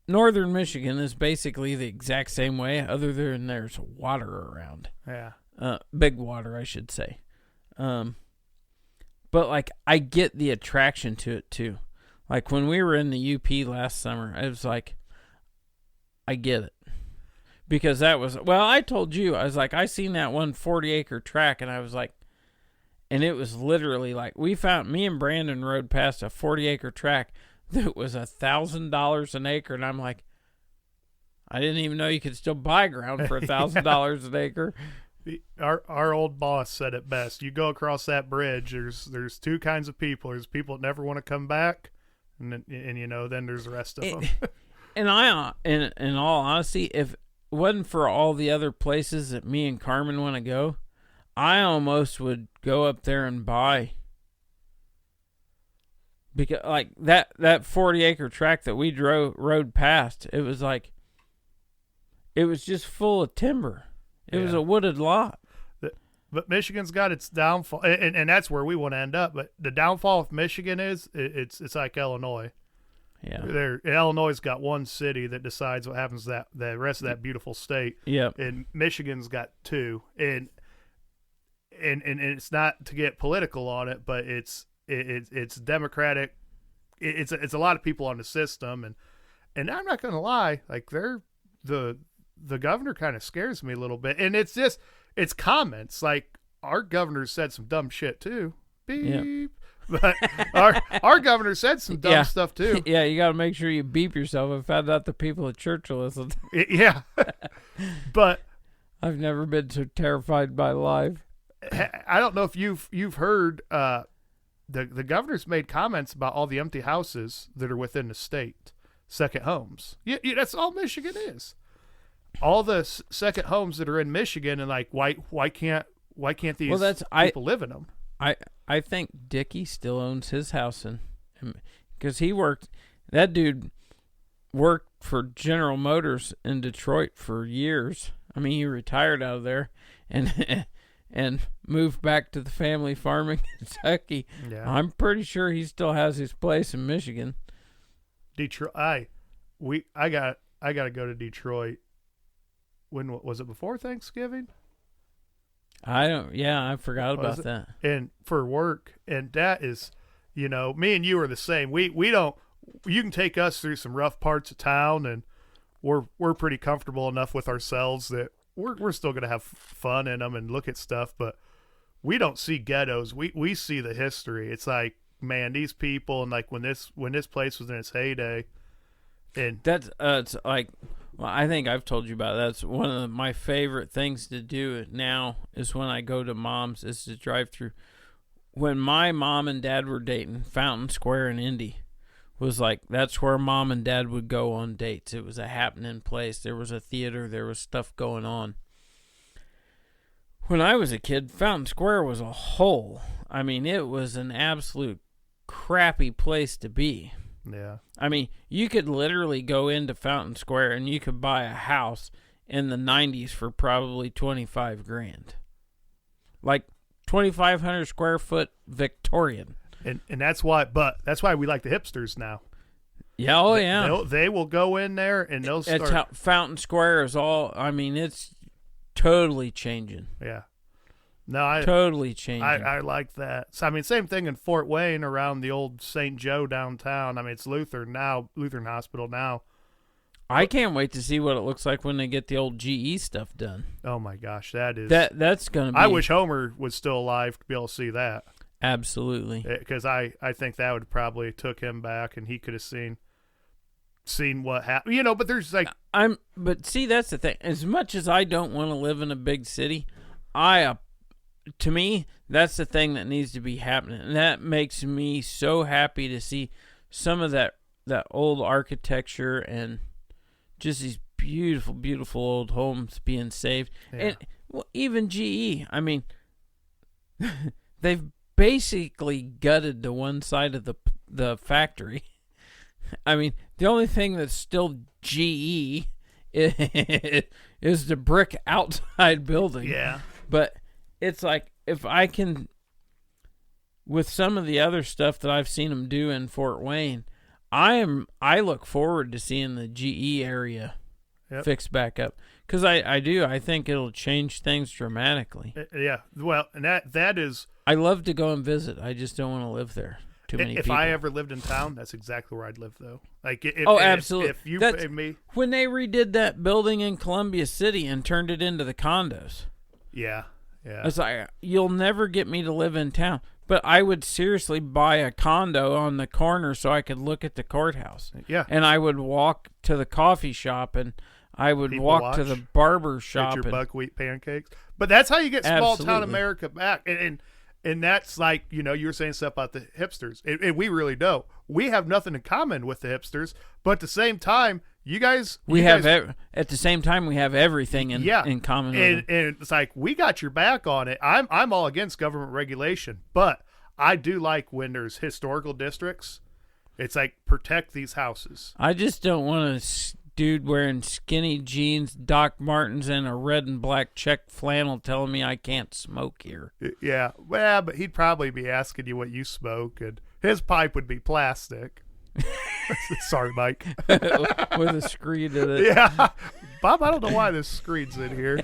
Northern Michigan is basically the exact same way, other than there's water around. Yeah. Big water, I should say. But like, I get the attraction to it too. Like when we were in the UP last summer, I was like, I get it. Because that was, well, I told you, I was like, I seen that 40-acre tract, and I was like, and it was literally like, me and Brandon rode past a 40-acre tract that was $1,000 an acre, and I'm like, I didn't even know you could still buy ground for $1,000 an acre. Our old boss said it best. You go across that bridge, there's two kinds of people. There's people that never want to come back, and then there's the rest of them. And in all honesty, if it wasn't for all the other places that me and Carmen want to go, I almost would go up there and buy. Because like that 40-acre tract that we rode past, it was just full of timber. It was a wooded lot. But Michigan's got its downfall, and that's where we want to end up. But the downfall of Michigan is it's like Illinois. Yeah, Illinois's got one city that decides what happens to the rest of that beautiful state. Yeah, and Michigan's got two, and it's not to get political on it, but it's Democratic. It's a lot of people on the system, and I'm not gonna lie, like the governor kind of scares me a little bit, and it's comments like our governor said some dumb shit too. Beep. Yep. But our governor said some dumb stuff too. Yeah, you got to make sure you beep yourself. I found out the people at church listen. Yeah, but I've never been so terrified by live. I don't know if you've heard the governor's made comments about all the empty houses that are within the state, second homes. Yeah, that's all Michigan is. All the second homes that are in Michigan, and like why can't these people live in them? I think Dickie still owns his house because that dude worked for General Motors in Detroit for years. I mean, he retired out of there and moved back to the family farm in Kentucky. Yeah. I'm pretty sure he still has his place in Michigan. Detroit. I got to go to Detroit. When was it, before Thanksgiving? I forgot about that. And for work, and that is, me and you are the same. We don't, you can take us through some rough parts of town, and we're pretty comfortable enough with ourselves that we're still going to have fun in them and look at stuff, but we don't see ghettos. We see the history. It's like, man, these people, and like when this place was in its heyday, and that's it's like Well, I think I've told you about that. That's one of my favorite things to do now is when I go to Mom's is to drive through. When my mom and dad were dating, Fountain Square in Indy was like, that's where Mom and Dad would go on dates. It was a happening place. There was a theater. There was stuff going on. When I was a kid, Fountain Square was a hole. I mean, it was an absolute crappy place to be. Yeah. I mean, you could literally go into Fountain Square and you could buy a house in the 90s for probably $25,000. Like 2,500 square foot Victorian. And that's why we like the hipsters now. Yeah, oh yeah. They will go in there and they'll start. It's how Fountain Square is all, I mean, it's totally changing. Yeah. No, totally changing. I like that. So, I mean, same thing in Fort Wayne around the old St. Joe downtown. I mean, it's Lutheran Hospital now. I can't wait to see what it looks like when they get the old GE stuff done. Oh my gosh, that's going to be. I wish Homer was still alive to be able to see that. Absolutely. Because I think that would probably took him back and he could have seen what happened. You know, but there's like but see, that's the thing. As much as I don't want to live in a big city, to me, that's the thing that needs to be happening. And that makes me so happy to see some of that old architecture and just these beautiful, beautiful old homes being saved. Yeah. And well, even GE, I mean, they've basically gutted the one side of the factory. I mean, the only thing that's still GE is the brick outside building. Yeah. But it's like, if I can, with some of the other stuff that I've seen them do in Fort Wayne, I look forward to seeing the GE area fixed back up. Because I think it'll change things dramatically. Yeah. Well, and that is... I love to go and visit. I just don't want to live there. Too many people. If I ever lived in town, that's exactly where I'd live, though. Like, absolutely. If you paid me... When they redid that building in Columbia City and turned it into the condos. Yeah. Yeah. It's like, you'll never get me to live in town. But I would seriously buy a condo on the corner so I could look at the courthouse. Yeah. And I would walk to the coffee shop and I would walk to the barber shop. Get your buckwheat pancakes. But that's how you get small town America back. And that's like, you know, you were saying stuff about the hipsters. And we really don't. We have nothing in common with the hipsters. But at the same time, at the same time, we have everything in common. And it's like, we got your back on it. I'm all against government regulation, but I do like when there's historical districts. It's like, protect these houses. I just don't want a dude wearing skinny jeans, Doc Martens, and a red and black check flannel telling me I can't smoke here. Yeah, well, but he'd probably be asking you what you smoke, and his pipe would be plastic. Sorry, Mike. With a screen in it. Yeah. Bob, I don't know why this screen's in here.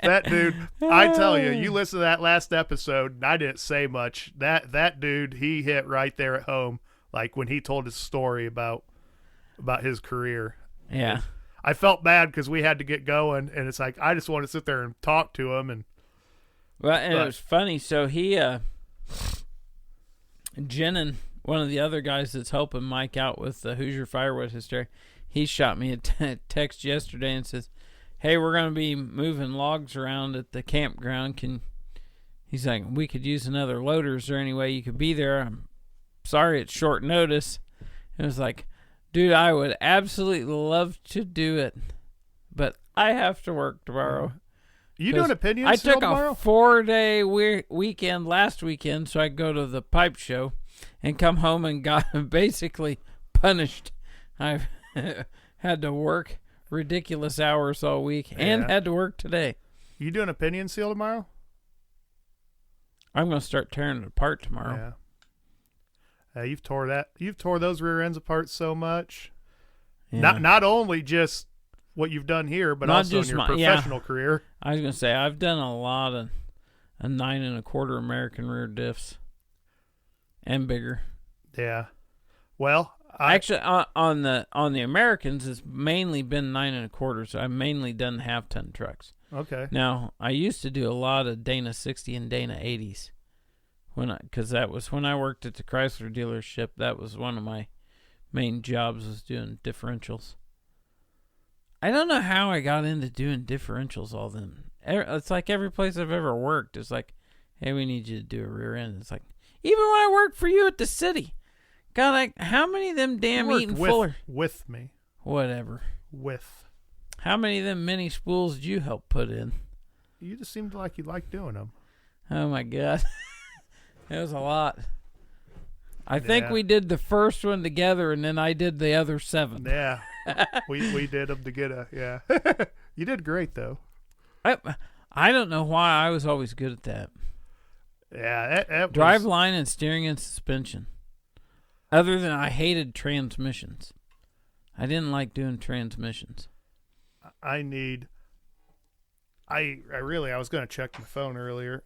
That dude, I tell you, you listen to that last episode, and I didn't say much. That dude, he hit right there at home, like when he told his story about his career. Yeah. And I felt bad because we had to get going, and it's like, I just want to sit there and talk to him. And it was funny. So Jenin, one of the other guys that's helping Mike out with the Hoosier Firewood Hysteria, he shot me a text yesterday and says, hey, we're going to be moving logs around at the campground. He's like, we could use another loader. Is there any way you could be there? I'm sorry it's short notice. It was like, dude, I would absolutely love to do it, but I have to work tomorrow. You doing opinions? I took tomorrow? a 4-day weekend last weekend so I could go to the pipe show and come home and got basically punished. I've had to work ridiculous hours all week and had to work today. You doing a pinion seal tomorrow? I'm going to start tearing it apart tomorrow. Yeah. You've tore those rear ends apart so much. Yeah. Not only just what you've done here, but not also in your professional career. I was going to say, I've done a lot of a 9 1/4 American rear diffs and bigger. Yeah. Well, actually, on the Americans, it's mainly been 9 1/4. So I've mainly done half-ton trucks. Okay. Now, I used to do a lot of Dana 60 and Dana 80s because that was when I worked at the Chrysler dealership. That was one of my main jobs, was doing differentials. I don't know how I got into doing differentials all them. It's like every place I've ever worked is like, hey, we need you to do a rear end. It's like, even when I worked for you at the city. God, how many of them damn Eaton Fuller? With me. Whatever. With. How many of them mini spools did you help put in? You just seemed like you liked doing them. Oh, my God. It was a lot. I think we did the first one together, and then I did the other 7. Yeah. we did them together, yeah. You did great, though. I don't know why I was always good at that. Yeah, that drive line and steering and suspension. Other than I hated transmissions. I didn't like doing transmissions. I was going to check my phone earlier.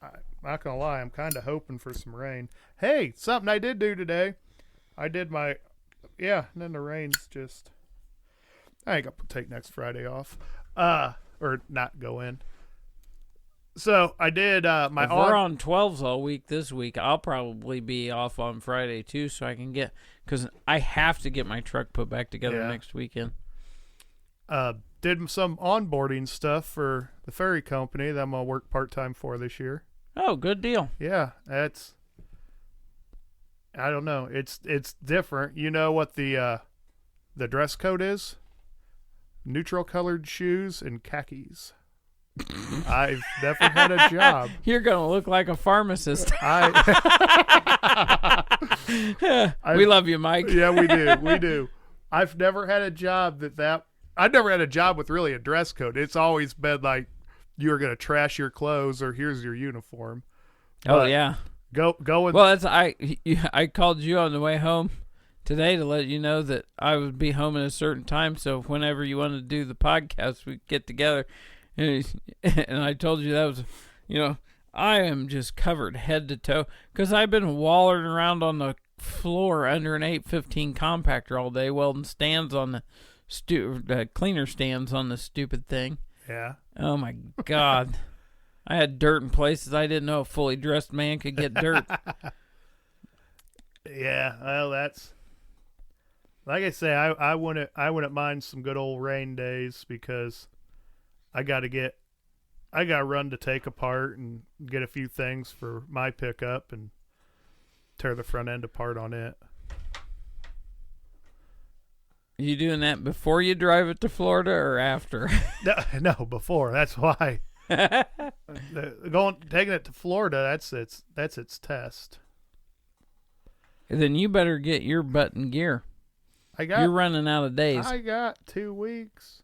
I'm not going to lie, I'm kind of hoping for some rain. Hey, something I did do today. I did and then the rain's just, I ain't going to take next Friday off. Or not go in. So I did if we're on 12s all week this week, I'll probably be off on Friday too, so I can because I have to get my truck put back together next weekend. Did some onboarding stuff for the ferry company that I'm going to work part-time for this year. Oh, good deal. Yeah, I don't know. It's different. You know what the dress code is? Neutral colored shoes and khakis. I've never had a job. You're going to look like a pharmacist. We love you, Mike. Yeah, we do. We do. I've never had a job I've never had a job with really a dress code. It's always been like, you're going to trash your clothes or here's your uniform. Oh, yeah. Go with. Well, I called you on the way home today to let you know that I would be home at a certain time. So whenever you want to do the podcast, we get together. And I told you that was, I am just covered head to toe because I've been wallering around on the floor under an 815 compactor all day, welding stands on the cleaner stands on the stupid thing. Yeah. Oh my God. I had dirt in places I didn't know a fully dressed man could get dirt. Yeah, well, that's like I say. I wouldn't mind some good old rain days because I got to run to take apart and get a few things for my pickup and tear the front end apart on it. You doing that before you drive it to Florida or after? No, before. That's why. Taking it to Florida, that's its test. Then you better get your butt in gear. You're running out of days. I got 2 weeks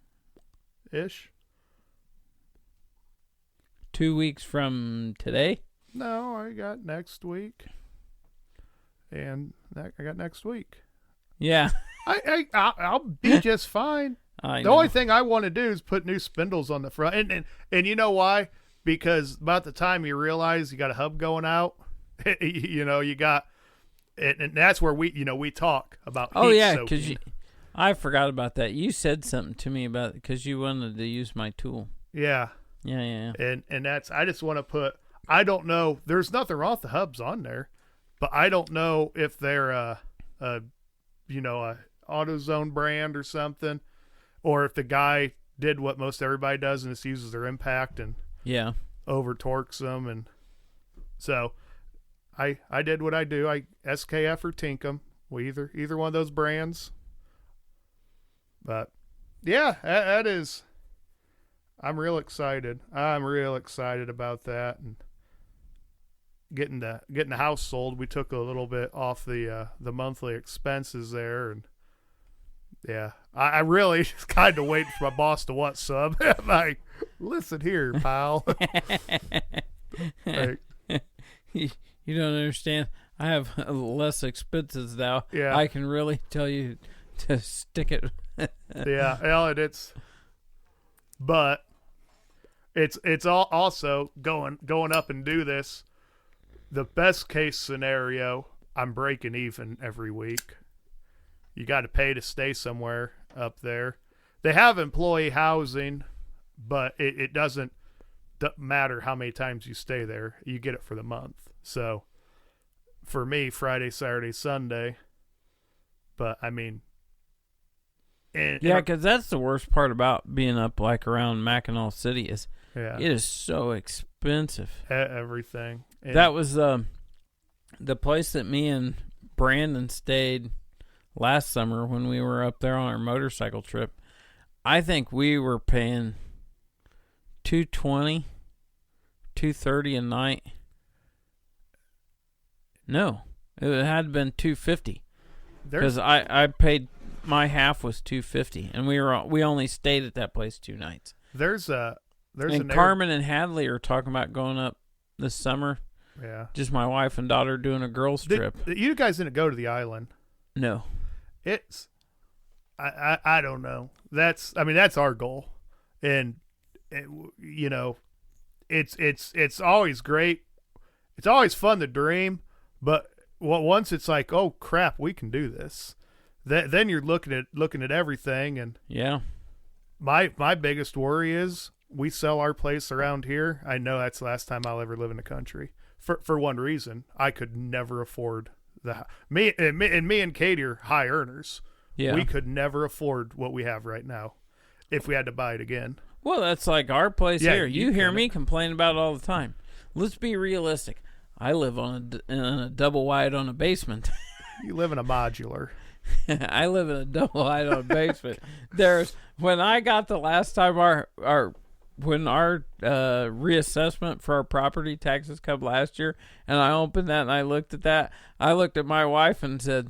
ish. 2 weeks from today? No, I got next week. And I got next week. Yeah. I'll be just fine. The only thing I want to do is put new spindles on the front. And you know why? Because about the time you realize you got a hub going out, you got, and that's where we talk about. Oh, yeah, because I forgot about that. You said something to me about it because you wanted to use my tool. Yeah. Yeah. And that's, I just want to put, I don't know, there's nothing wrong with the hubs on there, but I don't know if they're a AutoZone brand or something, or if the guy did what most everybody does and just uses their impact and over torques them. And so I did what I do. I SKF or Tinkham, either one of those brands. But yeah, that is, I'm real excited. I'm real excited about that and getting the house sold. We took a little bit off the monthly expenses there, and yeah, I really just kind of waiting for my boss to want some. I'm like, listen here, pal. Like, you don't understand. I have less expenses now. Yeah, I can really tell you to stick it. Yeah, well, it's all also going up and do this. The best case scenario, I'm breaking even every week. You got to pay to stay somewhere up there. They have employee housing, but it doesn't matter how many times you stay there. You get it for the month. So for me, Friday, Saturday, Sunday. But I mean, Yeah, because that's the worst part about being up like around Mackinac City is it is so expensive. Everything. And That was the place that me and Brandon stayed last summer when we were up there on our motorcycle trip. I think we were paying $220, $230 a night. No, it had been $250 because I paid, my half was $250, and we only stayed at that place 2 nights. And Carmen and Hadley are talking about going up this summer. Yeah, just my wife and daughter doing a girls trip. You guys didn't go to the island? No. It's I don't know. That's our goal, and it's always great. It's always fun to dream, but once it's like, oh crap, we can do this. Then you're looking at everything, and yeah. My biggest worry is we sell our place around here. I know that's the last time I'll ever live in the country. For one reason, I could never afford me and Katie are high earners. Yeah. We could never afford what we have right now if we had to buy it again. Well, that's like our place here. You hear couldn't. me complain about it all the time. Let's be realistic. I live in a double wide on a basement. You live in a modular. I live in a double wide on a basement. When I got the last time our reassessment for our property taxes come last year, and I opened that and I looked at my wife and said,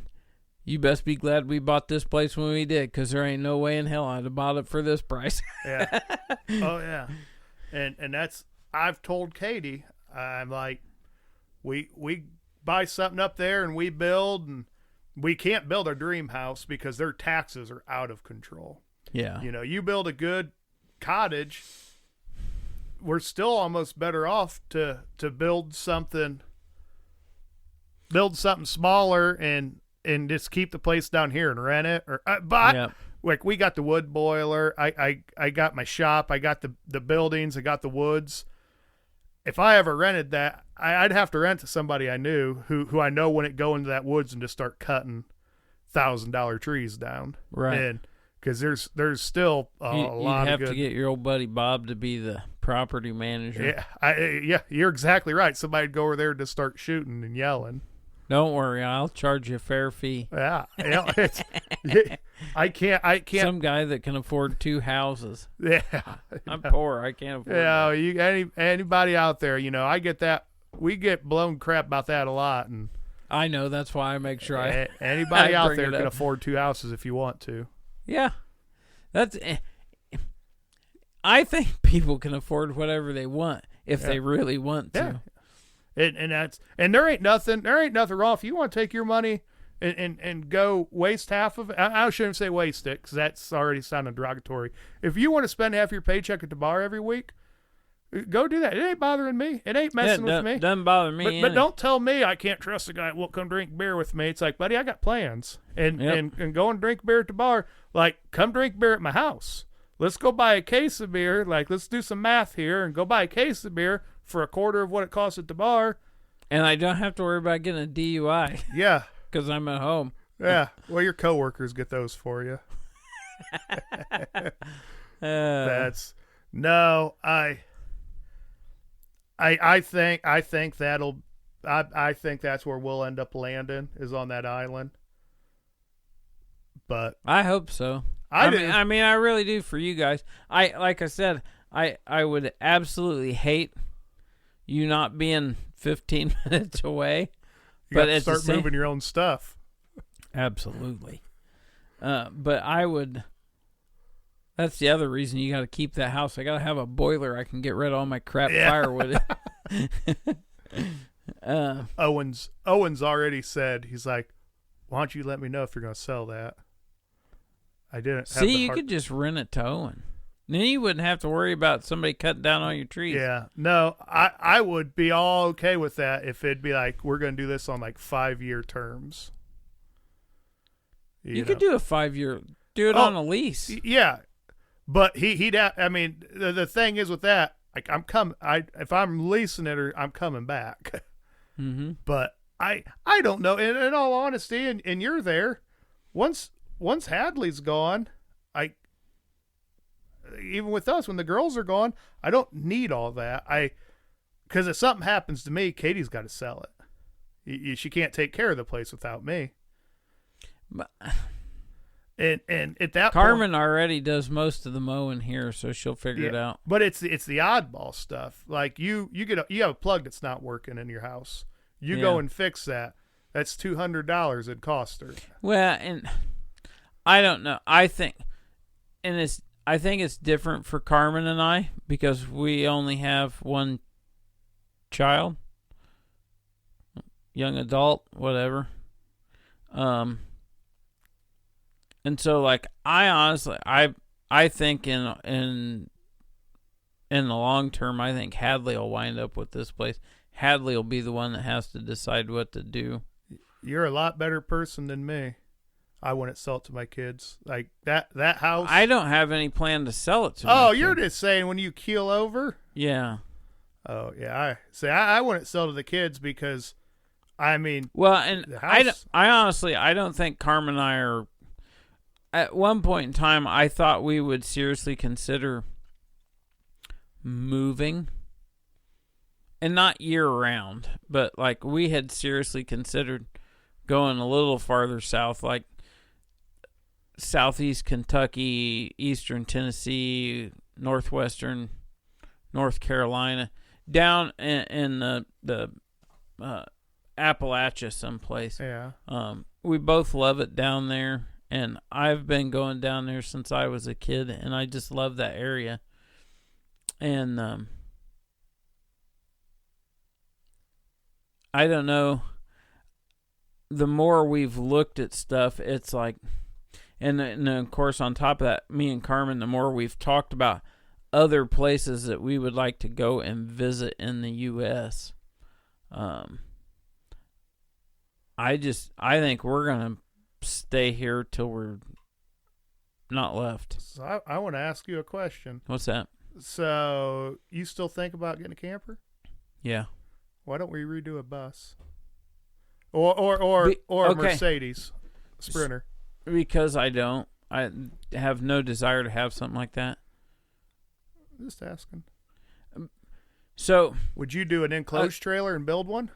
you best be glad we bought this place when we did, because there ain't no way in hell I'd have bought it for this price. Yeah. Oh, yeah. And that's, I've told Katie, I'm like, we buy something up there and we build, and we can't build our dream house because their taxes are out of control. Yeah. You build a good cottage, we're still almost better off to build something smaller and just keep the place down here and rent it. Like we got the wood boiler, I got my shop, I got the buildings, I got the woods. If I ever rented that, I'd have to rent to somebody I knew who I know wouldn't go into that woods and just start cutting $1,000 trees down. Right. And because there's still a lot of You have good. to get your old buddy Bob to be the property manager. Yeah, you're exactly right. Somebody'd go over there to start shooting and yelling. Don't worry, I'll charge you a fair fee. Yeah, I can't. Some guy that can afford 2 houses. Yeah, I'm poor. I can't afford. Yeah, anybody out there, I get that. We get blown crap about that a lot, and I know that's why I make sure anybody I out bring there it can up. afford 2 houses if you want to. Yeah, I think people can afford whatever they want if they really want to. Yeah. And there ain't nothing wrong if you want to take your money and go waste half of it. I shouldn't say waste it, because that's already sounding derogatory. If you want to spend half your paycheck at the bar every week, go do that. It ain't bothering me. It ain't messing with me. Doesn't bother me. But don't tell me I can't trust a guy that won't come drink beer with me. It's like, buddy, I got plans. And go and drink beer at the bar. Like, come drink beer at my house. Let's go buy a case of beer. Like, let's do some math here and go buy a case of beer for a quarter of what it costs at the bar. And I don't have to worry about getting a DUI. Yeah. Because I'm at home. Yeah. Well, your coworkers get those for you. I think that's where we'll end up landing, is on that island. But I hope so. I mean, I really do for you guys. Like I said, I would absolutely hate you not being 15 minutes away. You got to start moving your own stuff. Absolutely. But I would. That's the other reason you got to keep that house. I got to have a boiler I can get rid of all my crap firewood. Owen's already said, he's like, why don't you let me know if you're going to sell that? I didn't. See, you could just rent it to Owen. Then you wouldn't have to worry about somebody cutting down all your trees. Yeah. No, I would be all okay with that if it'd be like, we're going to do this on like 5-year terms. You could do a 5-year, do it on a lease. Yeah. But he'd have, I mean, the thing is with that, like if I'm leasing it, or I'm coming back. Mm-hmm. But I don't know. In all honesty, and you're there, once Hadley's gone, even with us, when the girls are gone, I don't need all that. Because if something happens to me, Katie's got to sell it. She can't take care of the place without me. But, and at that Carmen point, already does most of the mowing here, so she'll figure it out. But it's the oddball stuff. Like you have a plug that's not working in your house. You go and fix that. That's $200 it cost her. Well, and I don't know. I think it's different for Carmen and I because we only have one child, young adult, whatever. And so, like, I honestly, I think in the long term, I think Hadley will wind up with this place. Hadley will be the one that has to decide what to do. You're a lot better person than me. I wouldn't sell it to my kids. Like that house. I don't have any plan to sell it to my you're kids. just saying when you keel over? Yeah. Oh, yeah. I wouldn't sell to the kids because, I mean. Well, and house, I honestly, I don't think Carmen and I are. At one point in time, I thought we would seriously consider moving. And not year-round, but, like, we had seriously considered going a little farther south, like southeast Kentucky, eastern Tennessee, northwestern North Carolina, down in the Appalachia someplace. Yeah. We both love it down there, and I've been going down there since I was a kid, and I just love that area. And I don't know. The more we've looked at stuff, it's like, and of course, on top of that, me and Carmen, the more we've talked about other places that we would like to go and visit in the U.S. I think we're gonna stay here till we're not left. So I want to ask you a question. What's that? So you still think about getting a camper? Yeah. Why don't we redo a bus? Or a Mercedes Sprinter? Because I don't. I have no desire to have something like that. Just asking. So, would you do an enclosed trailer and build one?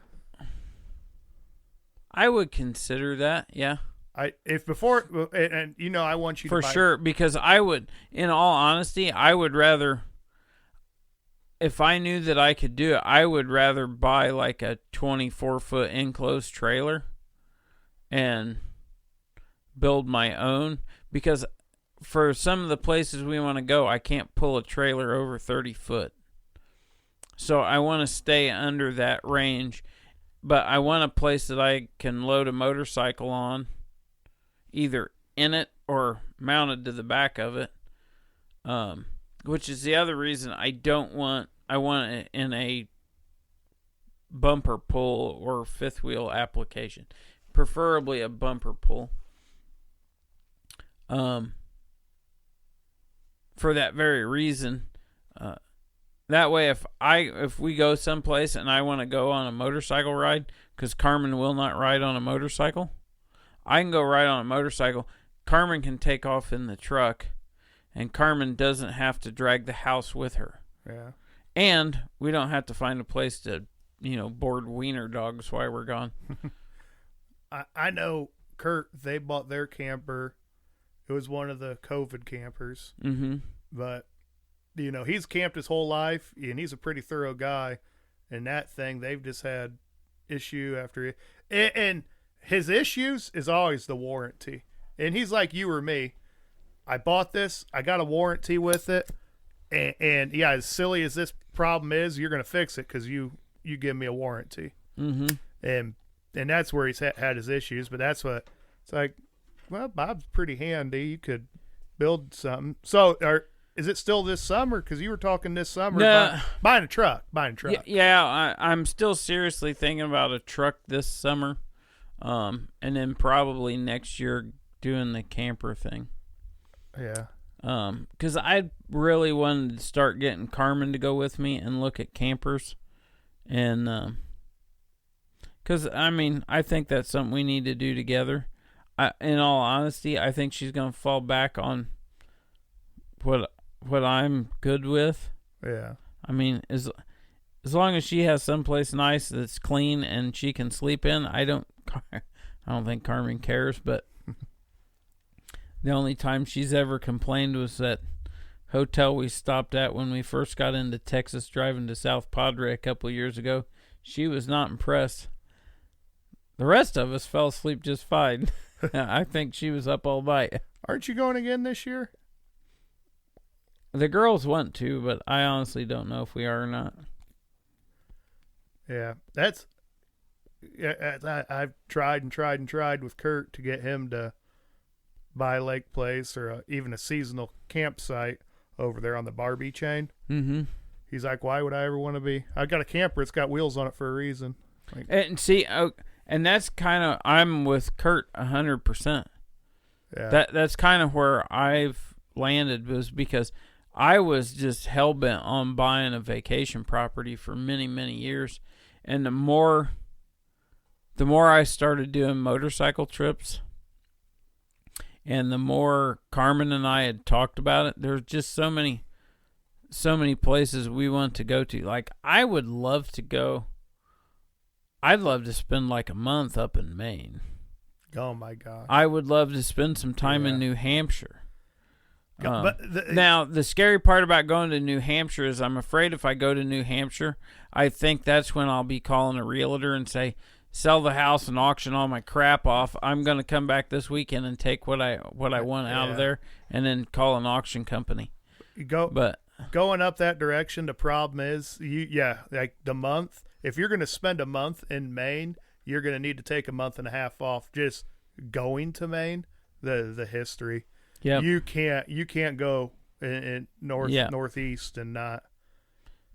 I would consider that. Yeah. I want you for to buy sure, because I would, in all honesty, I would rather, if I knew that I could do it, I would rather buy like a 24-foot enclosed trailer and build my own, because for some of the places we want to go, I can't pull a trailer over 30 foot. So I want to stay under that range, but I want a place that I can load a motorcycle on, either in it or mounted to the back of it, which is the other reason I want it in a bumper pull or fifth wheel application, preferably a bumper pull. For that very reason, that way if we go someplace and I want to go on a motorcycle ride, because Carmen will not ride on a motorcycle, I can go ride on a motorcycle. Carmen can take off in the truck, and Carmen doesn't have to drag the house with her. Yeah. And we don't have to find a place to, board wiener dogs while we're gone. I know Kurt, they bought their camper. It was one of the COVID campers. Mm-hmm. But, he's camped his whole life, and he's a pretty thorough guy. And that thing, they've just had issue after it. And his issues is always the warranty. And he's like you or me. I bought this. I got a warranty with it. And yeah, as silly as this problem is, you're going to fix it because you give me a warranty. Mm-hmm. And that's where he's had his issues. But that's what it's like. Well, Bob's pretty handy. You could build something. So, is it still this summer? Because you were talking this summer about buying a truck. Yeah, I'm still seriously thinking about a truck this summer, and then probably next year doing the camper thing. Yeah. Because I really wanted to start getting Carmen to go with me and look at campers, and because I think that's something we need to do together. In all honesty, I think she's going to fall back on what what I'm good with. Yeah. I mean, as long as she has someplace nice that's clean and she can sleep in, I don't think Carmen cares. But the only time she's ever complained was that hotel we stopped at when we first got into Texas, driving to South Padre a couple of years ago. She was not impressed. The rest of us fell asleep just fine. I think she was up all night. Aren't you going again this year? The girls want to, but I honestly don't know if we are or not. Yeah, I've tried with Kurt to get him to buy a lake place or even a seasonal campsite over there on the Barbie chain. Mm-hmm. He's like, why would I ever want to be? I've got a camper. It's got wheels on it for a reason. Like, and see, and that's kind of, I'm with Kurt 100%. Yeah. That's kind of where I've landed, was because I was just hell-bent on buying a vacation property for many, many years. And the more I started doing motorcycle trips, and the more Carmen and I had talked about it, there's just so many places we want to go to. Like, I would love to go. I'd love to spend like a month up in Maine. Oh my God. I would love to spend some time in New Hampshire. But now, the scary part about going to New Hampshire is I'm afraid if I go to New Hampshire, I think that's when I'll be calling a realtor and say, sell the house and auction all my crap off. I'm going to come back this weekend and take what I want out of there, and then call an auction company. Going up that direction, the problem is, like the month, if you're going to spend a month in Maine, you're going to need to take a month and a half off just going to Maine, the history. Yeah, you can't go in northeast and not.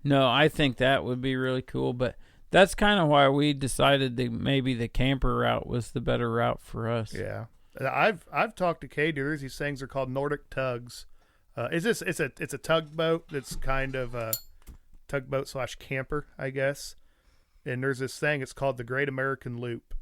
No, I think that would be really cool, but that's kind of why we decided that maybe the camper route was the better route for us. Yeah, I've talked to K dealers. These things are called Nordic tugs. It's a tugboat that's kind of a tugboat / camper, I guess. And there's this thing. It's called the Great American Loop.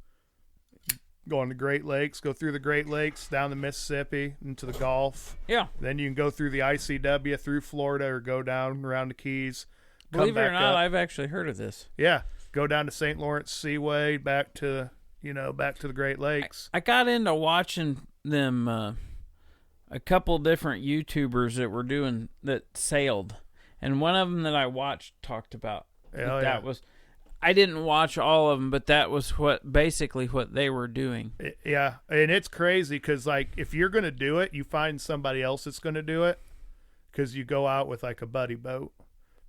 Go on the Great Lakes, go through the Great Lakes, down the Mississippi, into the Gulf. Yeah. Then you can go through the ICW, through Florida, or go down around the Keys. Believe it or not, I've actually heard of this. Yeah. Go down to St. Lawrence Seaway, back to the Great Lakes. I got into watching them, a couple different YouTubers that sailed. And one of them that I watched talked about that was... I didn't watch all of them, but that was basically what they were doing. Yeah, and it's crazy because, like, if you're going to do it, you find somebody else that's going to do it, because you go out with, like, a buddy boat.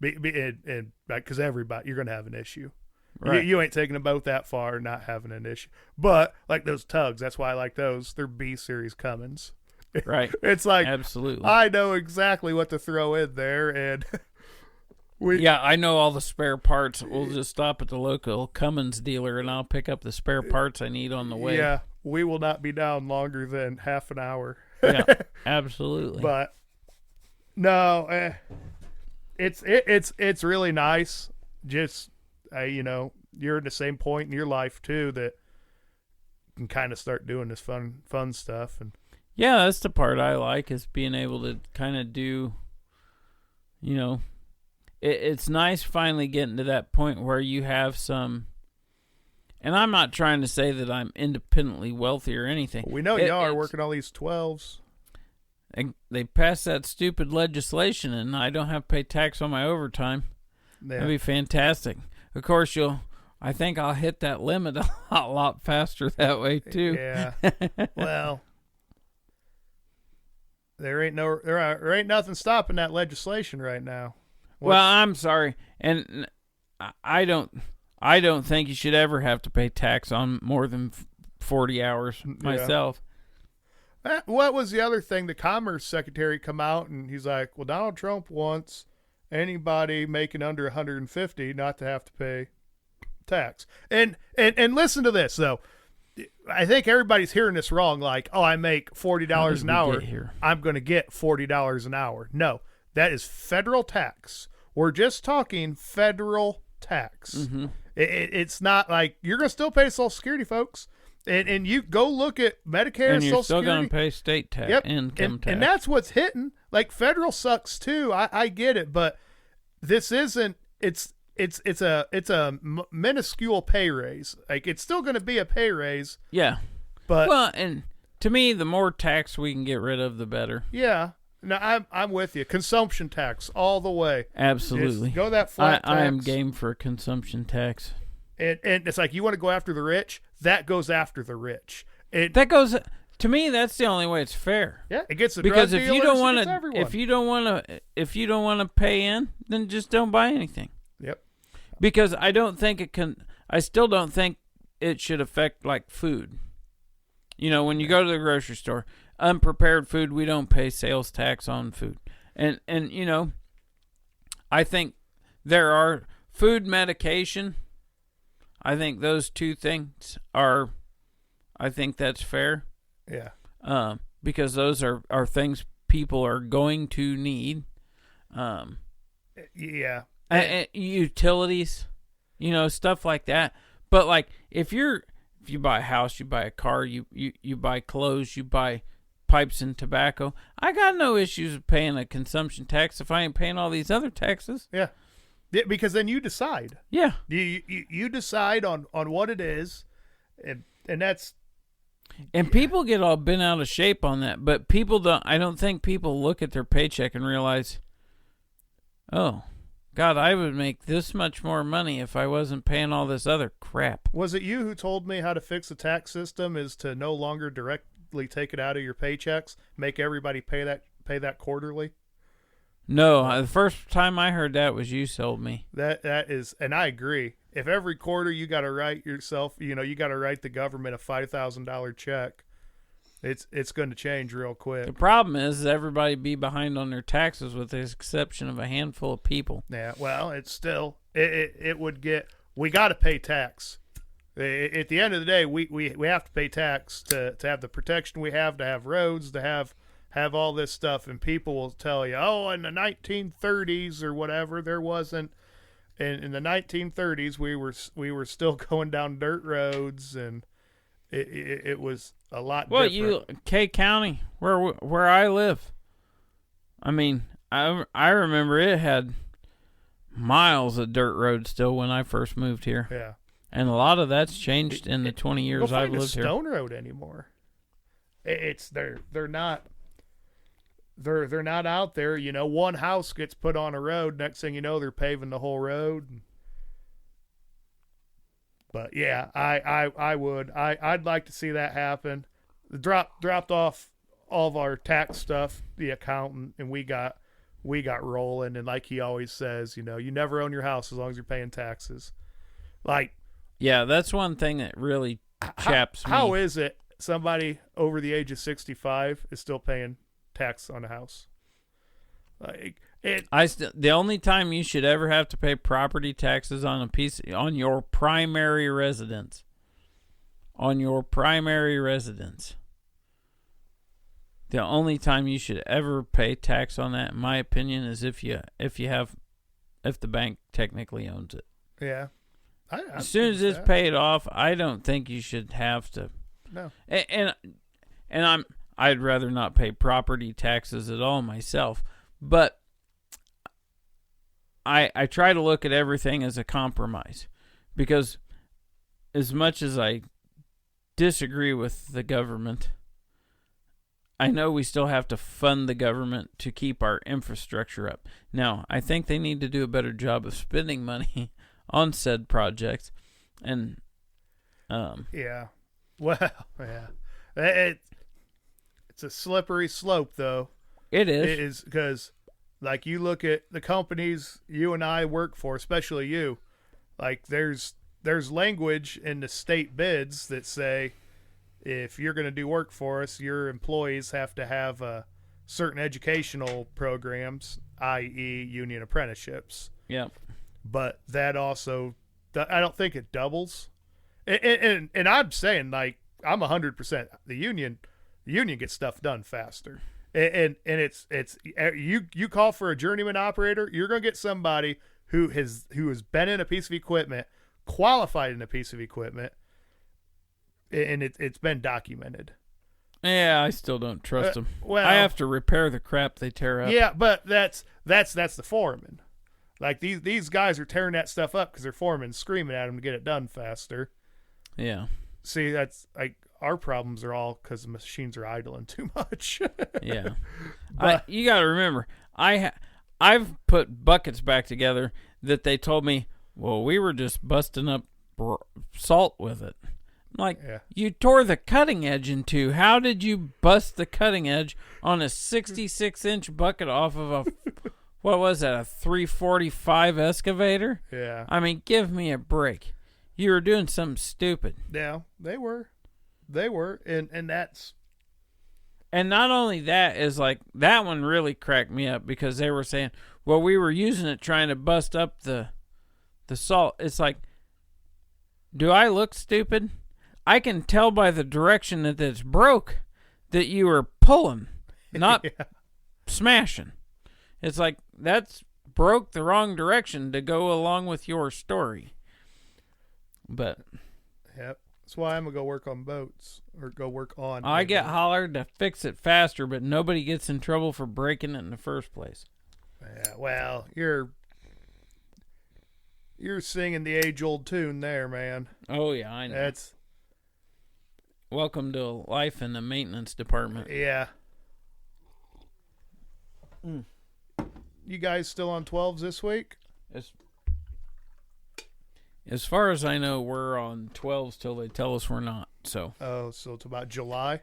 And because everybody, you're going to have an issue. Right. You ain't taking a boat that far not having an issue. But, like, those tugs, that's why I like those. They're B-Series Cummins. Right. It's like, absolutely, I know exactly what to throw in there, and... I know all the spare parts. We'll just stop at the local Cummins dealer, and I'll pick up the spare parts I need on the way. Yeah, we will not be down longer than half an hour. Yeah, absolutely. But no, it's really nice. Just you're at the same point in your life too that you can kind of start doing this fun stuff. And yeah, that's the part I like, is being able to kind of do, It's nice finally getting to that point where you have some, and I'm not trying to say that I'm independently wealthy or anything. We know you are working all these 12s. And they passed that stupid legislation, and I don't have to pay tax on my overtime. Yeah. That'd be fantastic. Of course, I think I'll hit that limit a lot faster that way too. Yeah. Well, there ain't nothing stopping that legislation right now. Well, I'm sorry, and I don't think you should ever have to pay tax on more than 40 hours myself. Yeah. What was the other thing? The Commerce Secretary come out and he's like, "Well, Donald Trump wants anybody making under 150 not to have to pay tax." And listen to this though. I think everybody's hearing this wrong. Like, oh, I make $40 an hour. I'm going to get $40 an hour. No. That is federal tax. We're just talking federal tax. Mm-hmm. It's not like you're going to still pay Social Security, folks. And you go look at Medicare and you're Social still Security. going to pay state tax, Yep. income tax. And that's what's hitting. Like federal sucks too. I get it, but this isn't. It's a minuscule pay raise. Like it's still going to be a pay raise. Yeah. But well, and to me, the more tax we can get rid of, the better. Yeah. No, I'm with you. Consumption tax all the way. Absolutely. Just go that flat tax. I am game for consumption tax. And it's like you want to go after the rich. That goes after the rich. That goes to me. That's the only way it's fair. Yeah, it gets the because drug if you dealers, don't want it gets to, everyone. if you don't want to pay in, then just don't buy anything. Yep. Because I don't think it can. I still don't think it should affect like food. You know, when you go to the grocery store, unprepared food, we don't pay sales tax on food, and you know, I think there are food, medication. I think those two things are, I think that's fair. Yeah. Because those are things people are going to need. Yeah. Utilities, you know, stuff like that. But like if you buy a house, you buy a car, you buy clothes, you buy pipes and tobacco. I got no issues with paying a consumption tax if I ain't paying all these other taxes. Yeah. Yeah, because then you decide. Yeah. You decide on what it is, and that's. And people get all bent out of shape on that, but people don't. I don't think people look at their paycheck and realize, oh, God, I would make this much more money if I wasn't paying all this other crap. Was it you who told me how to fix the tax system is to no longer directly take it out of your paychecks, make everybody pay that quarterly? No, the first time I heard that was you told me. That is, and I agree. If every quarter you got to write yourself, you got to write the government a $5,000 check, it's going to change real quick. The problem is everybody be behind on their taxes with the exception of a handful of people. Yeah, well, it's still it would get. We got to pay tax. At the end of the day, we have to pay tax to have the protection we have, to have roads, to have all this stuff, and people will tell you, oh, in the 1930s or whatever, there wasn't. In the 1930s, we were still going down dirt roads, and it was a lot different. K County, where I live, I mean, I remember it had miles of dirt road still when I first moved here. Yeah, and a lot of that's changed in the 20 years I've lived here. Stone road anymore. They're not. They're not out there. One house gets put on a road. Next thing you know, they're paving the whole road. But yeah, I'd like to see that happen. Dropped off all of our tax stuff, the accountant, and we got rolling. And like he always says, you never own your house as long as you're paying taxes. Like, yeah, that's one thing that really chaps me. How is it somebody over the age of 65 is still paying tax on a house? Like the only time you should ever have to pay property taxes on your primary residence. On your primary residence. The only time you should ever pay tax on that, in my opinion, is if the bank technically owns it. Yeah. As soon as it's paid off, I don't think you should have to. No. And I'd rather not pay property taxes at all myself, but I try to look at everything as a compromise, because as much as I disagree with the government, I know we still have to fund the government to keep our infrastructure up. Now, I think they need to do a better job of spending money on said projects, and yeah, well, yeah, it's a slippery slope, though. It is. It is, because, like, you look at the companies you and I work for, especially you, like, there's language in the state bids that say, if you're going to do work for us, your employees have to have certain educational programs, i.e. union apprenticeships. Yeah. But that also, I don't think it doubles. And I'm saying, like, I'm 100%. The union gets stuff done faster. And it's you call for a journeyman operator, you're going to get somebody who has been in a piece of equipment, qualified in a piece of equipment, and it's been documented. Yeah, I still don't trust them. Well, I have to repair the crap they tear up. Yeah, but that's the foreman. Like these guys are tearing that stuff up because their foreman's screaming at them to get it done faster. Yeah. See, that's like our problems are all because the machines are idling too much. Yeah. But you got to remember, I've put buckets back together that they told me, well, we were just busting up salt with it. I'm like, You tore the cutting edge in two. How did you bust the cutting edge on a 66-inch bucket off of a, what was that, a 345 excavator? Yeah. I mean, give me a break. You were doing something stupid. Yeah, they were. And that's... And not only that, is like, that one really cracked me up because they were saying, well, we were using it trying to bust up the salt. It's like, do I look stupid? I can tell by the direction that it's broke that you were pulling, not smashing. It's like, that's broke the wrong direction to go along with your story. But yep, that's why I'm gonna go work on boats or go work on. I get hollered to fix it faster, but nobody gets in trouble for breaking it in the first place. Yeah, well, you're singing the age-old tune there, man. Oh yeah, I know. That's welcome to life in the maintenance department. Yeah. You guys still on 12s this week? As far as I know, we're on 12s till they tell us we're not. So. Oh, so it's about July?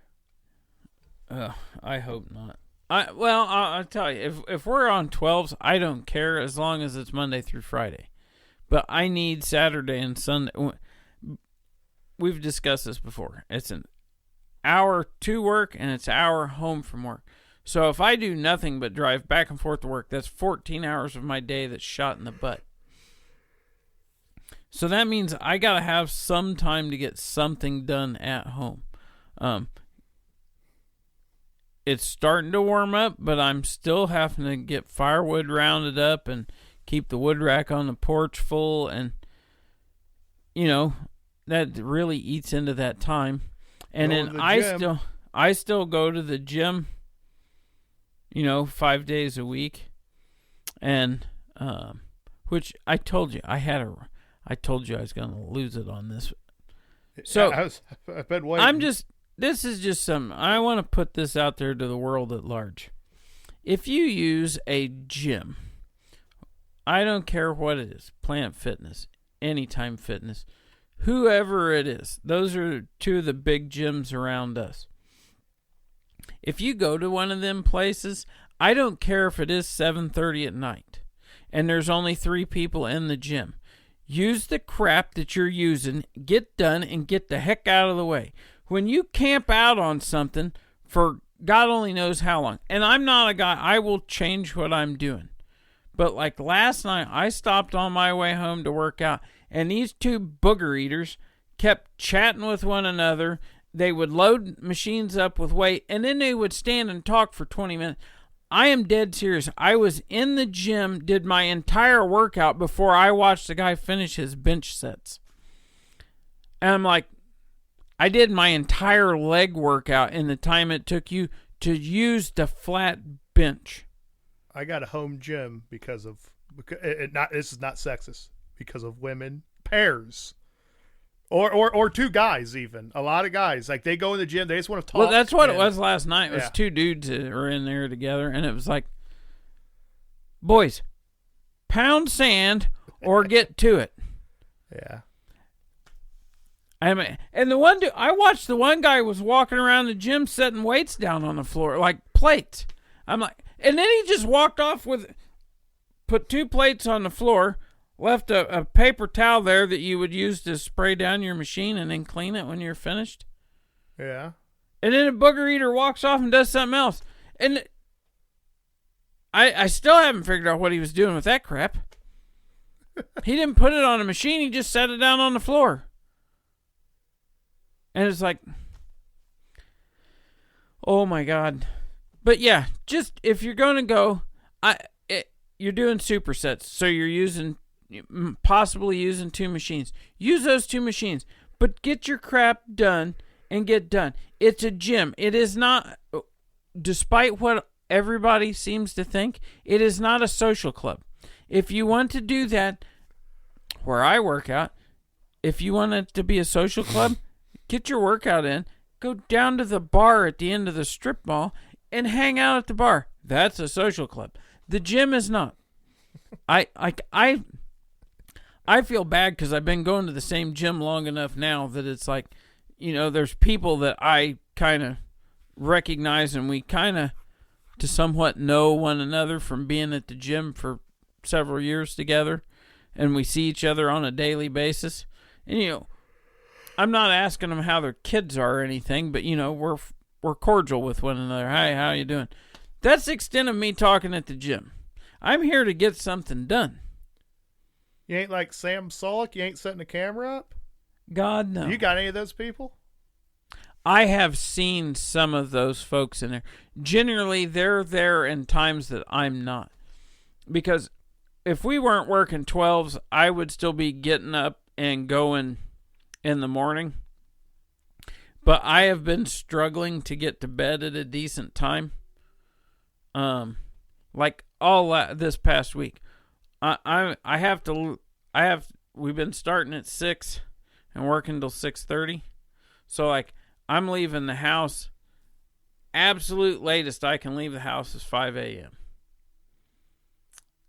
I hope not. I'll tell you, if we're on 12s, I don't care as long as it's Monday through Friday. But I need Saturday and Sunday. We've discussed this before. It's an hour to work and it's an hour home from work. So if I do nothing but drive back and forth to work, that's 14 hours of my day that's shot in the butt. So that means I got to have some time to get something done at home. It's starting to warm up, but I'm still having to get firewood rounded up and keep the wood rack on the porch full. And, that really eats into that time. And then I still go to the gym, 5 days a week. And, which I told you, I told you I was going to lose it on this. So I've been waiting. This is just something. I want to put this out there to the world at large. If you use a gym, I don't care what it is, Planet Fitness, Anytime Fitness, whoever it is, those are two of the big gyms around us. If you go to one of them places, I don't care if it is 7:30 at night and there's only 3 people in the gym. Use the crap that you're using, get done, and get the heck out of the way. When you camp out on something for God only knows how long, and I'm not a guy, I will change what I'm doing. But like last night, I stopped on my way home to work out, and these 2 booger eaters kept chatting with one another. They would load machines up with weight, and then they would stand and talk for 20 minutes. I am dead serious. I was in the gym, did my entire workout before I watched the guy finish his bench sets. And I'm like, I did my entire leg workout in the time it took you to use the flat bench. I got a home gym because this is not sexist, because of women pairs. Or 2 guys even. A lot of guys. Like they go in the gym, they just want to talk. Well, that's what it was last night. It was 2 dudes that were in there together, and it was like, boys, pound sand or get to it. Yeah. And the one dude, I watched the one guy was walking around the gym setting weights down on the floor, like plates. I'm like, and then he just walked off put 2 plates on the floor, left a paper towel there that you would use to spray down your machine and then clean it when you're finished. Yeah. And then a booger eater walks off and does something else. And I still haven't figured out what he was doing with that crap. He didn't put it on a machine. He just set it down on the floor. And it's like, oh my God. But yeah, just if you're going to go, you're doing supersets. So you're possibly using 2 machines. Use those 2 machines. But get your crap done and get done. It's a gym. It is not, despite what everybody seems to think, it is not a social club. If you want to do that, where I work out, if you want it to be a social club, get your workout in, go down to the bar at the end of the strip mall and hang out at the bar. That's a social club. The gym is not. I feel bad because I've been going to the same gym long enough now that it's like, there's people that I kind of recognize, and we kind of to somewhat know one another from being at the gym for several years together, and we see each other on a daily basis. And I'm not asking them how their kids are or anything, but we're cordial with one another. Hi, how you doing? That's the extent of me talking at the gym. I'm here to get something done. You ain't like Sam Sulek? You ain't setting the camera up? God, no. You got any of those people? I have seen some of those folks in there. Generally, they're there in times that I'm not. Because if we weren't working 12s, I would still be getting up and going in the morning. But I have been struggling to get to bed at a decent time. Like all this past week. We've been starting at 6 and working till 6:30. So like I'm leaving the house, absolute latest I can leave the house is 5 a.m.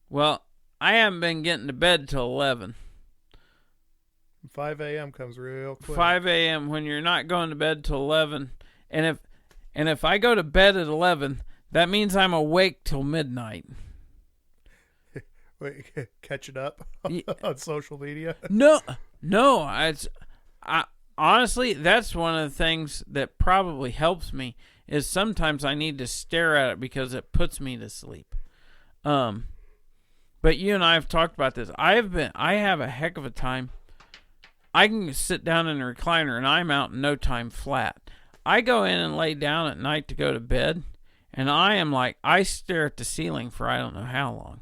Well, I haven't been getting to bed till 11. 5 a.m. comes real quick. 5 a.m. when you're not going to bed till 11. And if I go to bed at 11, that means I'm awake till midnight. Wait, catching up on social media? No. I honestly, that's one of the things that probably helps me is sometimes I need to stare at it because it puts me to sleep. But you and I have talked about this. I have a heck of a time. I can sit down in a recliner and I'm out in no time flat. I go in and lay down at night to go to bed, and I stare at the ceiling for I don't know how long.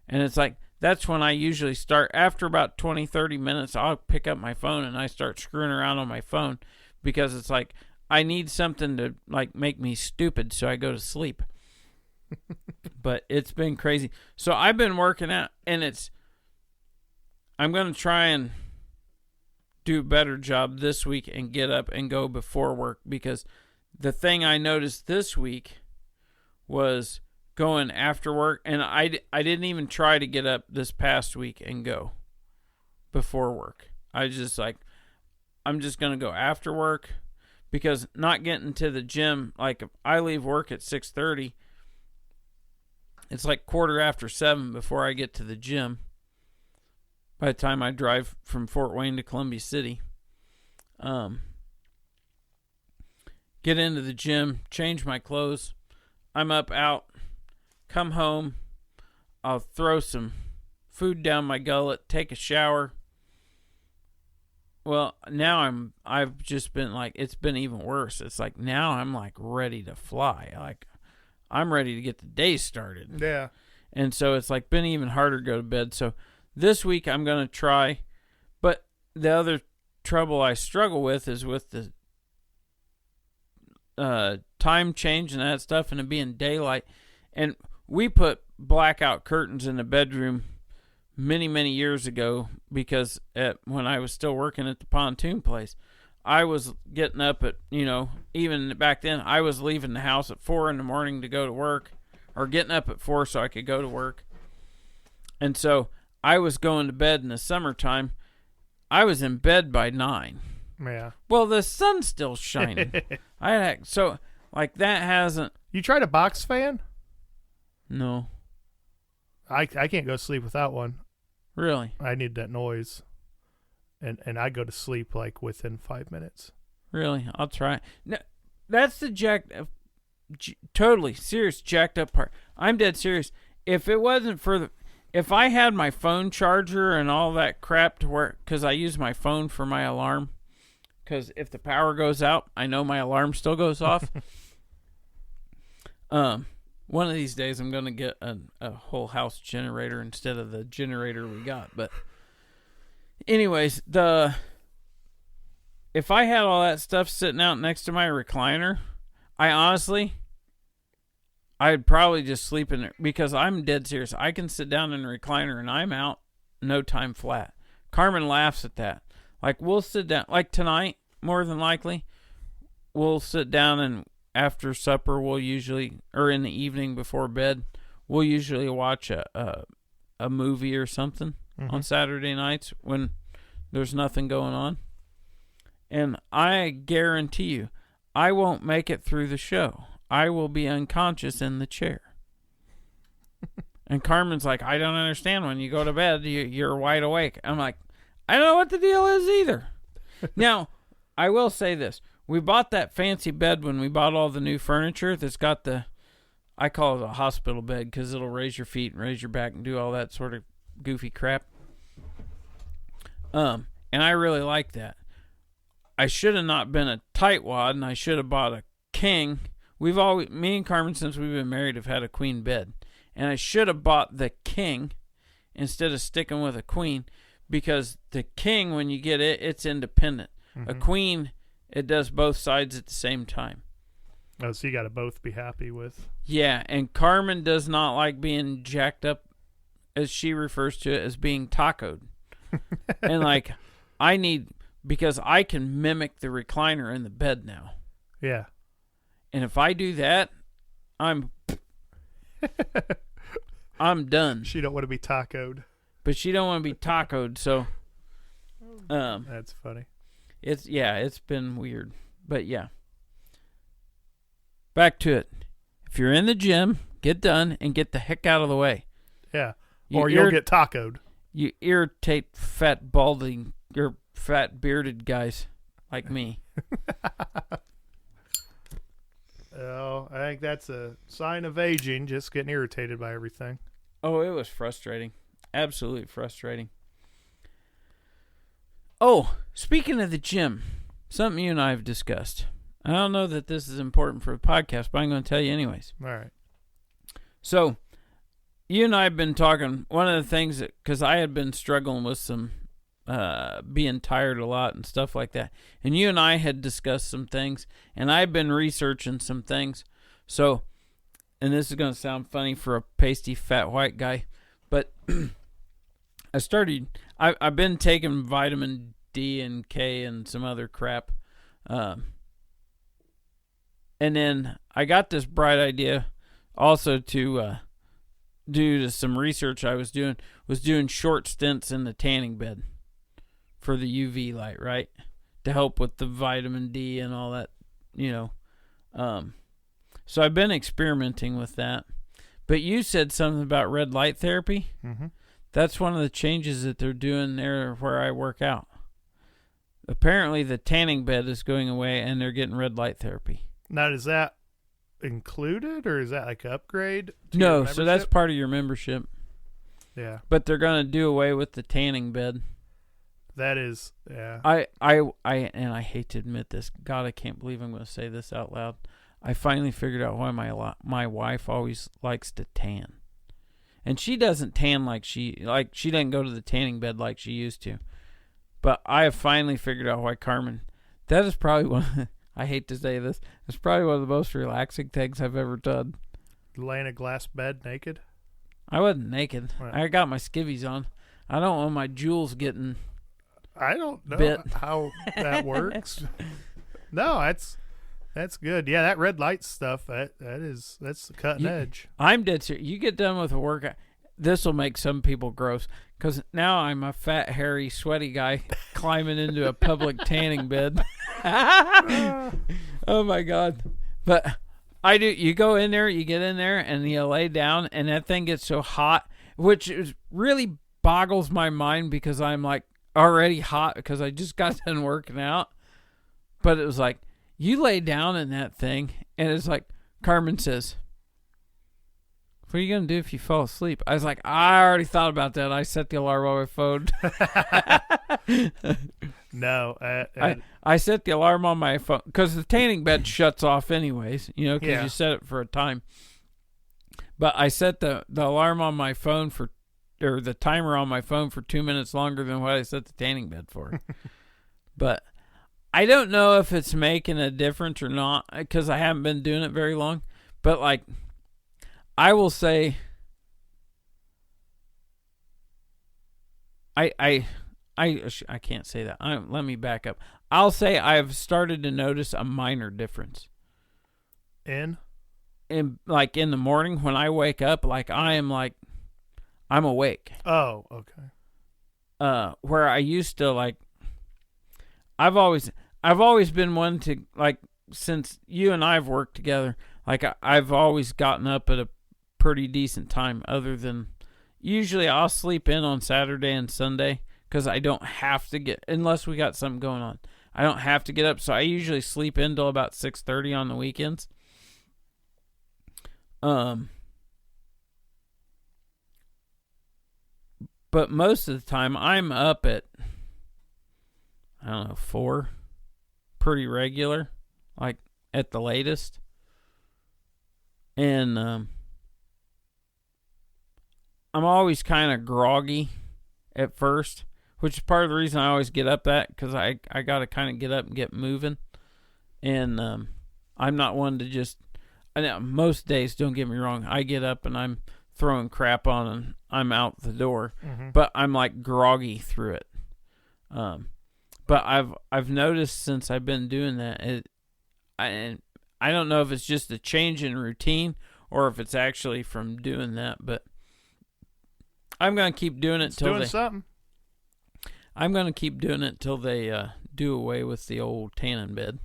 And it's like, that's when I usually start. After about 20, 30 minutes, I'll pick up my phone and I start screwing around on my phone because it's like, I need something to like make me stupid so I go to sleep. But it's been crazy. So I've been working out, and I'm going to try and do a better job this week and get up and go before work, because the thing I noticed this week was going after work, and I didn't even try to get up this past week and go before work. I'm just going to go after work, because not getting to the gym, like if I leave work at 6:30, it's like 7:15 before I get to the gym. By the time I drive from Fort Wayne to Columbia City, get into the gym, change my clothes, I'm up, out, come home, I'll throw some food down my gullet, take a shower. Well, now I've just been like, it's been even worse. It's like now I'm like ready to fly. Like I'm ready to get the day started. Yeah. And so it's like been even harder to go to bed. So this week I'm going to try, but the other trouble I struggle with is with the time change and that stuff, and it being daylight. And we put blackout curtains in the bedroom many, many years ago because when I was still working at the pontoon place, I was getting up at, even back then, I was leaving the house at 4 in the morning to go to work, or getting up at 4 so I could go to work. And so I was going to bed in the summertime. I was in bed by 9. Yeah. Well, the sun's still shining. So like that hasn't. You tried a box fan? No. I can't go to sleep without one. Really? I need that noise. And I go to sleep like within 5 minutes. Really? I'll try. No, that's the totally serious jacked up part. I'm dead serious. If it wasn't for if I had my phone charger and all that crap to work, because I use my phone for my alarm, because if the power goes out, I know my alarm still goes off. One of these days I'm going to get a whole house generator instead of the generator we got. But anyways, if I had all that stuff sitting out next to my recliner, I'd probably just sleep in it because I'm dead serious. I can sit down in a recliner and I'm out no time flat. Carmen laughs at that. Like, we'll sit down, like tonight, more than likely, we'll sit down and after supper, we'll usually, or in the evening before bed, we'll usually watch a movie or something on Saturday nights when there's nothing going on. And I guarantee you, I won't make it through the show. I will be unconscious in the chair. And Carmen's like, I don't understand. When you go to bed, you're wide awake. I'm like, I don't know what the deal is either. Now, I will say this. We bought that fancy bed when we bought all the new furniture that's got I call it a hospital bed because it'll raise your feet and raise your back and do all that sort of goofy crap. And I really like that. I should have not been a tightwad, and I should have bought a king. Me and Carmen, since we've been married, have had a queen bed. And I should have bought the king instead of sticking with a queen, because the king, when you get it, it's independent. A queen, it does both sides at the same time. Oh, so you got to both be happy with. Yeah, and Carmen does not like being jacked up, as she refers to it, as being tacoed. And like, because I can mimic the recliner in the bed now. Yeah. And if I do that, I'm done. She don't want to be tacoed. But she don't want to be tacoed, so that's funny. It's been weird. But yeah. Back to it. If you're in the gym, get done and get the heck out of the way. Yeah. Or you'll get tacoed. You irritate fat balding or fat bearded guys like me. Oh, I think that's a sign of aging, just getting irritated by everything. Oh, it was frustrating. Absolutely frustrating. Oh, speaking of the gym, something you and I have discussed. I don't know that this is important for the podcast, but I'm going to tell you anyways. All right. So, you and I have been talking, one of the things that, because I had been struggling with some being tired a lot and stuff like that. And you and I had discussed some things, and I've been researching some things. So, and this is going to sound funny for a pasty fat white guy, but I've been taking vitamin D and K and some other crap. And then I got this bright idea also to due to some research I was doing short stints in the tanning bed for the UV light, right? To help with the vitamin D and all that, So I've been experimenting with that. But you said something about red light therapy. Mm-hmm. That's one of the changes that they're doing there where I work out. Apparently the tanning bed is going away and they're getting red light therapy. Now, is that included or is that like an upgrade to No, your so that's part of your membership. Yeah. But they're going to do away with the tanning bed. That is, yeah. And I hate to admit this. God, I can't believe I'm going to say this out loud. I finally figured out why my wife always likes to tan. And she doesn't tan she doesn't go to the tanning bed like she used to. But I have finally figured out why Carmen, that is probably I hate to say this, it's probably one of the most relaxing things I've ever done. Lay in a glass bed naked? I wasn't naked. Right. I got my skivvies on. I don't want my jewels getting I don't know bit. how that works. No, that's good. Yeah, that red light stuff, that's the cutting edge. I'm dead serious. You get done with a workout. This will make some people gross because now I'm a fat, hairy, sweaty guy climbing into a public tanning bed. Oh my God. But I do. You go in there, you get in there, and you lay down, and that thing gets so hot, which really boggles my mind because I'm like already hot because I just got done working out. But it was like, you lay down in that thing, and it's like, Carmen says, what are you going to do if you fall asleep? I was like, I already thought about that. I set the alarm on my phone. No. I set the alarm on my phone because the tanning bed shuts off anyways, because you set it for a time. But I set the alarm on my phone or the timer on my phone for 2 minutes longer than what I set the tanning bed for. But I don't know if it's making a difference or not because I haven't been doing it very long. But like, I will say, I can't say that. Let me back up. I'll say I've started to notice a minor difference. In like in the morning when I wake up, like I'm awake. Oh, okay. Where I used to like, I've always been one to like, since you and I've worked together, like I've always gotten up at a pretty decent time. Other than usually I'll sleep in on Saturday and Sunday because I don't have to get, unless we got something going on. I don't have to get up, so I usually sleep in till about 6:30 on the weekends. But most of the time I'm up at, I don't know, 4, pretty regular, like at the latest. And I'm always kind of groggy at first, which is part of the reason I always get up because I got to kind of get up and get moving. And I'm not one to just, I know most days, don't get me wrong, I get up and I'm throwing crap on and I'm out the door. Mm-hmm. But I'm like groggy through it. But I've noticed since I've been doing that, I don't know if it's just a change in routine or if it's actually from doing that, but I'm going to keep doing it till I'm going to keep doing it till they do away with the old tanning bed.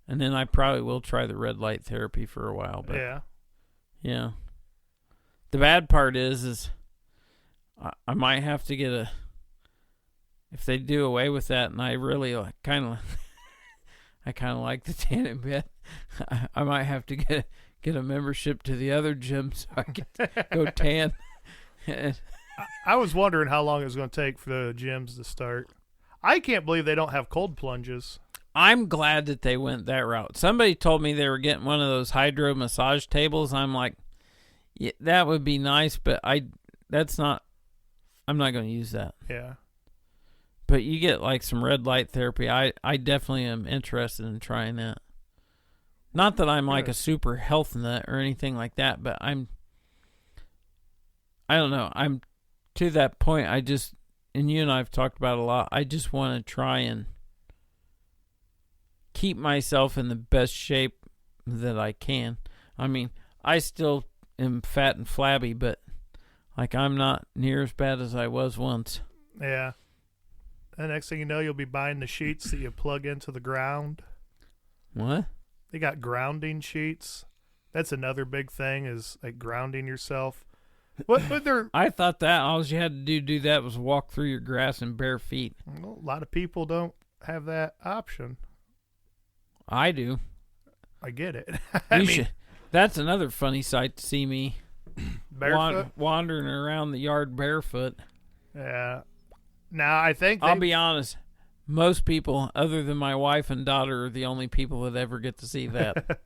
And then I probably will try the red light therapy for a while. But yeah. The bad part is I might have to get if they do away with that, and I really I kind of like the tanning bed, I might have to get a membership to the other gym so I can go tan. I was wondering how long it was going to take for the gyms to start. I can't believe they don't have cold plunges. I'm glad that they went that route. Somebody told me they were getting one of those hydro massage tables. I'm like, yeah, that would be nice, but I'm not going to use that. Yeah. But you get like some red light therapy. I definitely am interested in trying that. Not that I'm like a super health nut or anything like that, but I don't know. I'm to that point. And you and I have talked about it a lot. I just want to try and keep myself in the best shape that I can. I mean, I still am fat and flabby, but like I'm not near as bad as I was once. Yeah. The next thing you know, you'll be buying the sheets that you plug into the ground. What? They got grounding sheets. That's another big thing, is like grounding yourself. What they're? I thought that all you had to do that was walk through your grass in bare feet. Well, a lot of people don't have that option. I do. I get it. That's another funny sight to see me barefoot, wandering around the yard barefoot. Yeah. Now I think I'll be honest. Most people, other than my wife and daughter, are the only people that ever get to see that.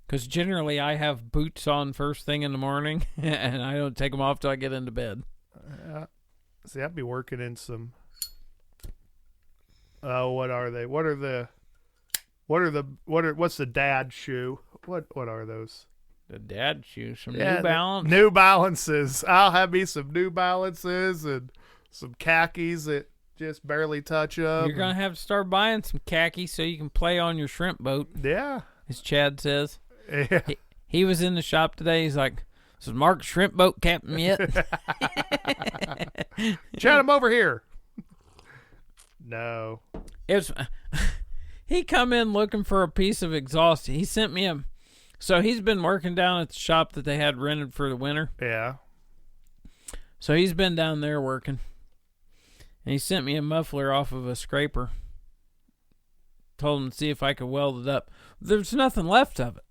Because generally, I have boots on first thing in the morning, and I don't take them off till I get into bed. See, I'd be working in some. What are they? What's the dad shoe? What are those? The dad shoes, some New Balance. New Balances. I'll have me some New Balances and some khakis that just barely touch up. You're gonna have to start buying some khakis so you can play on your shrimp boat. Yeah, as Chad says. Yeah. He was in the shop today. He's like, "Is Mark shrimp boat captain yet?" Chad, I'm over here. No. He come in looking for a piece of exhaust. He sent me so he's been working down at the shop that they had rented for the winter. Yeah. So he's been down there working. And he sent me a muffler off of a scraper. Told him to see if I could weld it up. There's nothing left of it.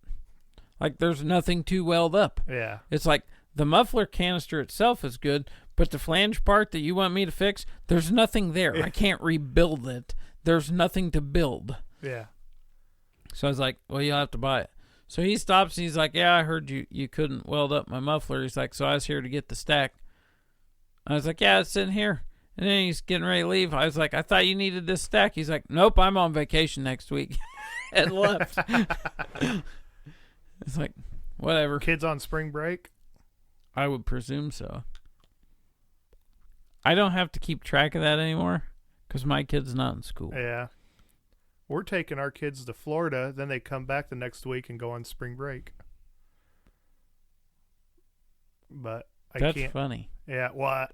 Like, there's nothing to weld up. Yeah. It's like the muffler canister itself is good, but the flange part that you want me to fix, there's nothing there. I can't rebuild it. There's nothing to build. Yeah. So I was like, well, you'll have to buy it. So he stops and he's like, yeah, I heard you couldn't weld up my muffler. He's like, so I was here to get the stack. I was like, yeah, it's in here. And then he's getting ready to leave. I was like, I thought you needed this stack. He's like, nope, I'm on vacation next week. And left. It's like, whatever. Kids on spring break? I would presume so. I don't have to keep track of that anymore because my kid's not in school. Yeah. We're taking our kids to Florida, then they come back the next week and go on spring break. But I can't. That's funny. Yeah, well,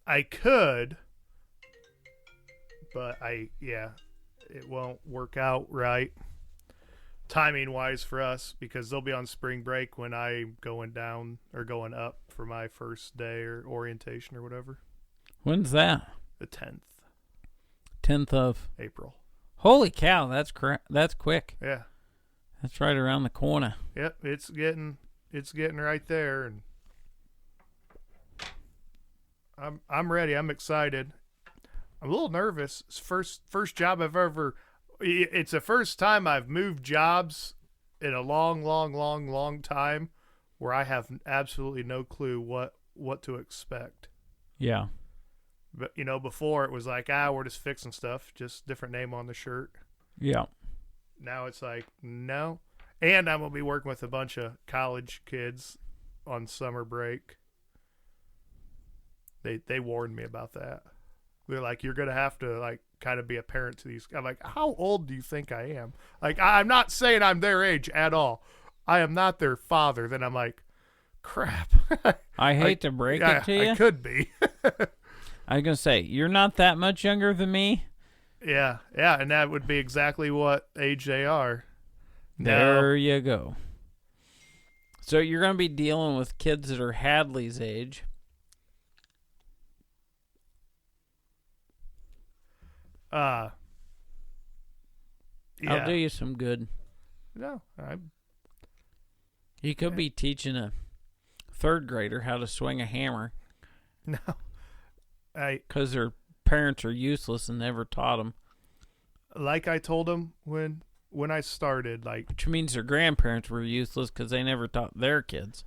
I could, but it won't work out right timing wise for us because they'll be on spring break when I'm going down or going up for my first day or orientation or whatever. When's that? The 10th. 10th of April. Holy cow, that's quick. Yeah. That's right around the corner. Yep, it's getting right there, and I'm ready. I'm excited. I'm a little nervous. It's first job I've ever. It's the first time I've moved jobs in a long time where I have absolutely no clue what to expect. Yeah. But before it was like, we're just fixing stuff, just different name on the shirt. Yeah. Now it's like, no. And I'm gonna be working with a bunch of college kids on summer break. They warned me about that. They're like, you're gonna have to like kind of be a parent to these. I'm like, how old do you think I am? Like, I'm not saying I'm their age at all. I am not their father. Then I'm like, crap. I hate to break it to you. I could be. I was gonna say, you're not that much younger than me. Yeah, and that would be exactly what age they are. There you go. So you're gonna be dealing with kids that are Hadley's age. Yeah. I'll do you some good. No, You could be teaching a third grader how to swing a hammer. No. Because their parents are useless and never taught them. Like I told them when I started, like, which means their grandparents were useless because they never taught their kids.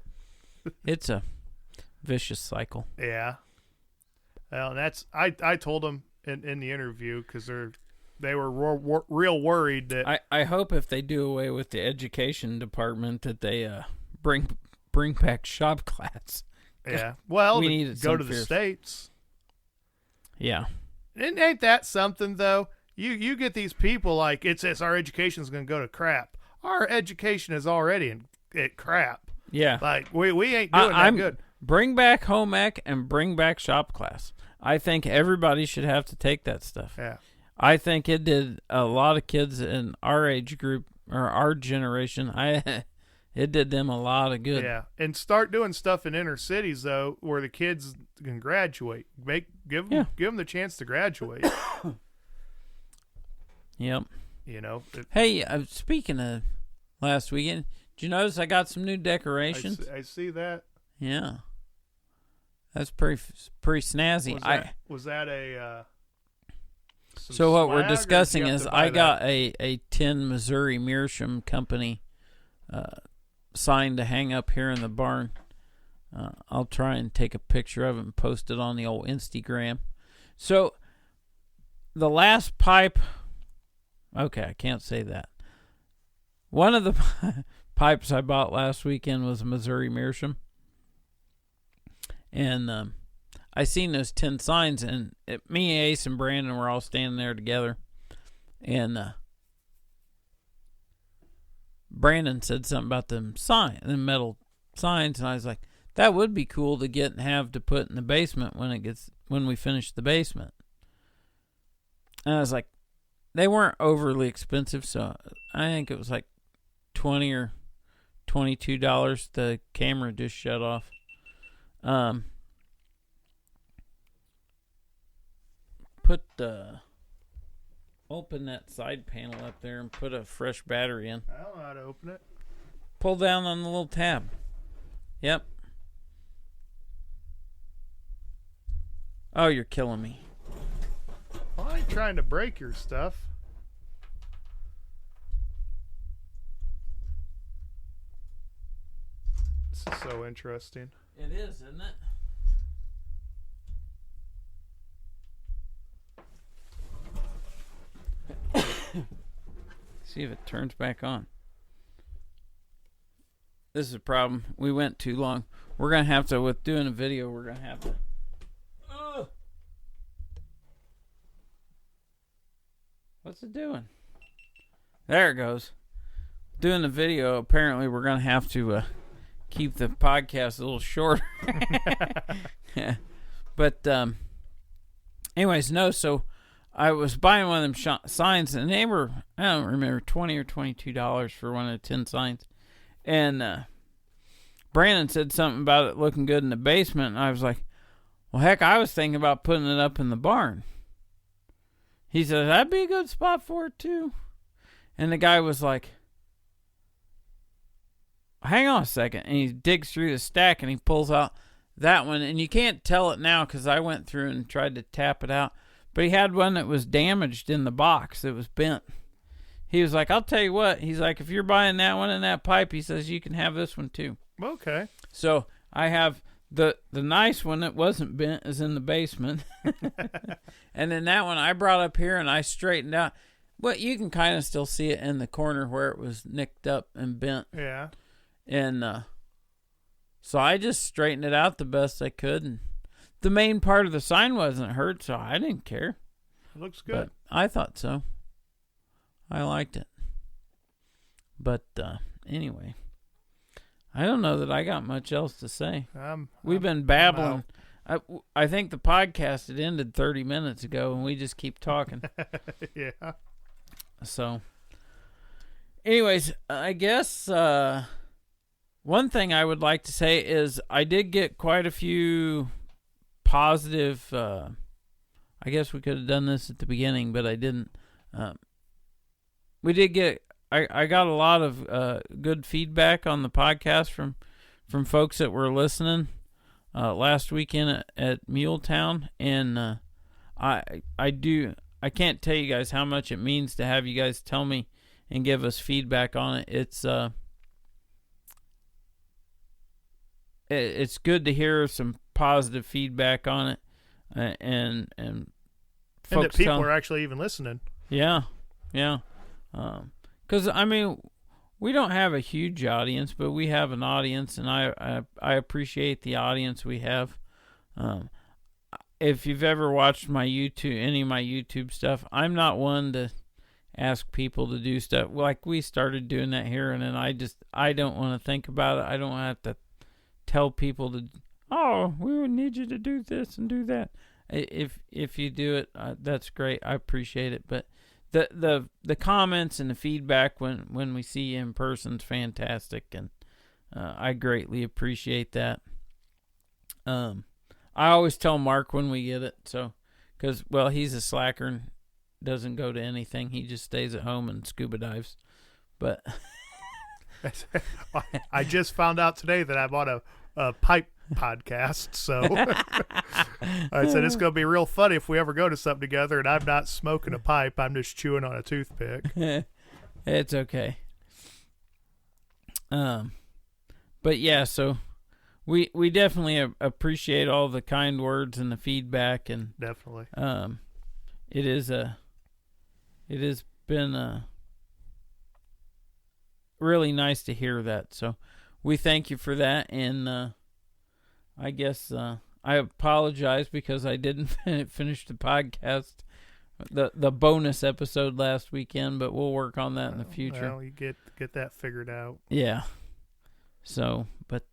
It's a vicious cycle. Yeah. Well, that's I told them in the interview because they were real worried that I hope if they do away with the education department that they bring back shop class. Yeah. Well, we need to go to the States. Yeah. And ain't that something though? You get these people like it's our education's going to go to crap. Our education is already at crap. Yeah. Like we ain't doing that good. Bring back home ec and bring back shop class. I think everybody should have to take that stuff. Yeah. I think it did a lot of kids in our age group or our generation. It did them a lot of good. Yeah, and start doing stuff in inner cities though, where the kids can graduate. Give them the chance to graduate. Yep. Hey, speaking of last weekend, did you notice I got some new decorations? I see that. Yeah, that's pretty snazzy. Was that a? So what we're discussing is I got a tin Missouri Meerschaum company sign to hang up here in the barn. I'll try and take a picture of it and post it on the old Instagram. So the last pipe. Okay, I can't say that. One of the pipes I bought last weekend was a Missouri Meerschaum. And I seen those 10 signs, and me, Ace, and Brandon were all standing there together. And Brandon said something about them metal signs, and I was like, that would be cool to get and have to put in the basement when we finish the basement. And I was like, they weren't overly expensive, so I think it was like $20 or $22. The camera just shut off. Open that side panel up there and put a fresh battery in. I don't know how to open it. Pull down on the little tab. Yep. Oh, you're killing me. Well, I ain't trying to break your stuff. This is so interesting. It is, isn't it? See if it turns back on. This is a problem. We went too long. We're going to have to, with doing a video, we're going to have to. What's it doing? There it goes. Doing the video, apparently we're going to have to keep the podcast a little shorter. Yeah. But, anyways, no, so I was buying one of them signs, and they were, I don't remember, $20 or $22 for one of the 10 signs. And Brandon said something about it looking good in the basement, and I was like, well, heck, I was thinking about putting it up in the barn. He said, that'd be a good spot for it, too. And the guy was like, hang on a second. And he digs through the stack, and he pulls out that one. And you can't tell it now because I went through and tried to tap it out. But he had one that was damaged in the box. It was bent. He was like, I'll tell you what. He's like, if you're buying that one and that pipe, he says, you can have this one too. Okay. So I have the nice one that wasn't bent is in the basement. And then that one I brought up here and I straightened out. Well, you can kind of still see it in the corner where it was nicked up and bent. Yeah. And so I just straightened it out the best I could. And the main part of the sign wasn't hurt, so I didn't care. It looks good. But I thought so. I liked it. But anyway, I don't know that I got much else to say. We've been babbling. I think the podcast had ended 30 minutes ago, and we just keep talking. Yeah. So, anyways, I guess one thing I would like to say is I did get quite a few positive. I guess we could have done this at the beginning, but I didn't. We did get. I got a lot of good feedback on the podcast from folks that were listening last weekend at Muletown, and I can't tell you guys how much it means to have you guys tell me and give us feedback on it. It's good to hear some positive feedback on it, and folks that people are actually even listening. Yeah. Because I mean, we don't have a huge audience, but we have an audience, and I appreciate the audience we have. If you've ever watched any of my YouTube stuff, I'm not one to ask people to do stuff. Like we started doing that here, and then I don't want to think about it. I don't have to tell people we would need you to do this and do that. If you do it, that's great. I appreciate it. But the comments and the feedback when we see you in person is fantastic, and I greatly appreciate that. I always tell Mark when we get it, so because he's a slacker and doesn't go to anything. He just stays at home and scuba dives. But I just found out today that I bought a pipe podcast, so I said it's going to be real funny if we ever go to something together and I'm not smoking a pipe, I'm just chewing on a toothpick. It's okay. But yeah, so we definitely appreciate all the kind words and the feedback, and definitely it has been really nice to hear that, so we thank you for that. And I guess I apologize because I didn't finish the podcast, the bonus episode last weekend, but we'll work on that in the future. Well, you get that figured out. Yeah. So, but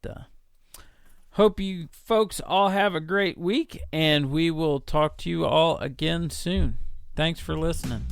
hope you folks all have a great week, and we will talk to you all again soon. Thanks for listening.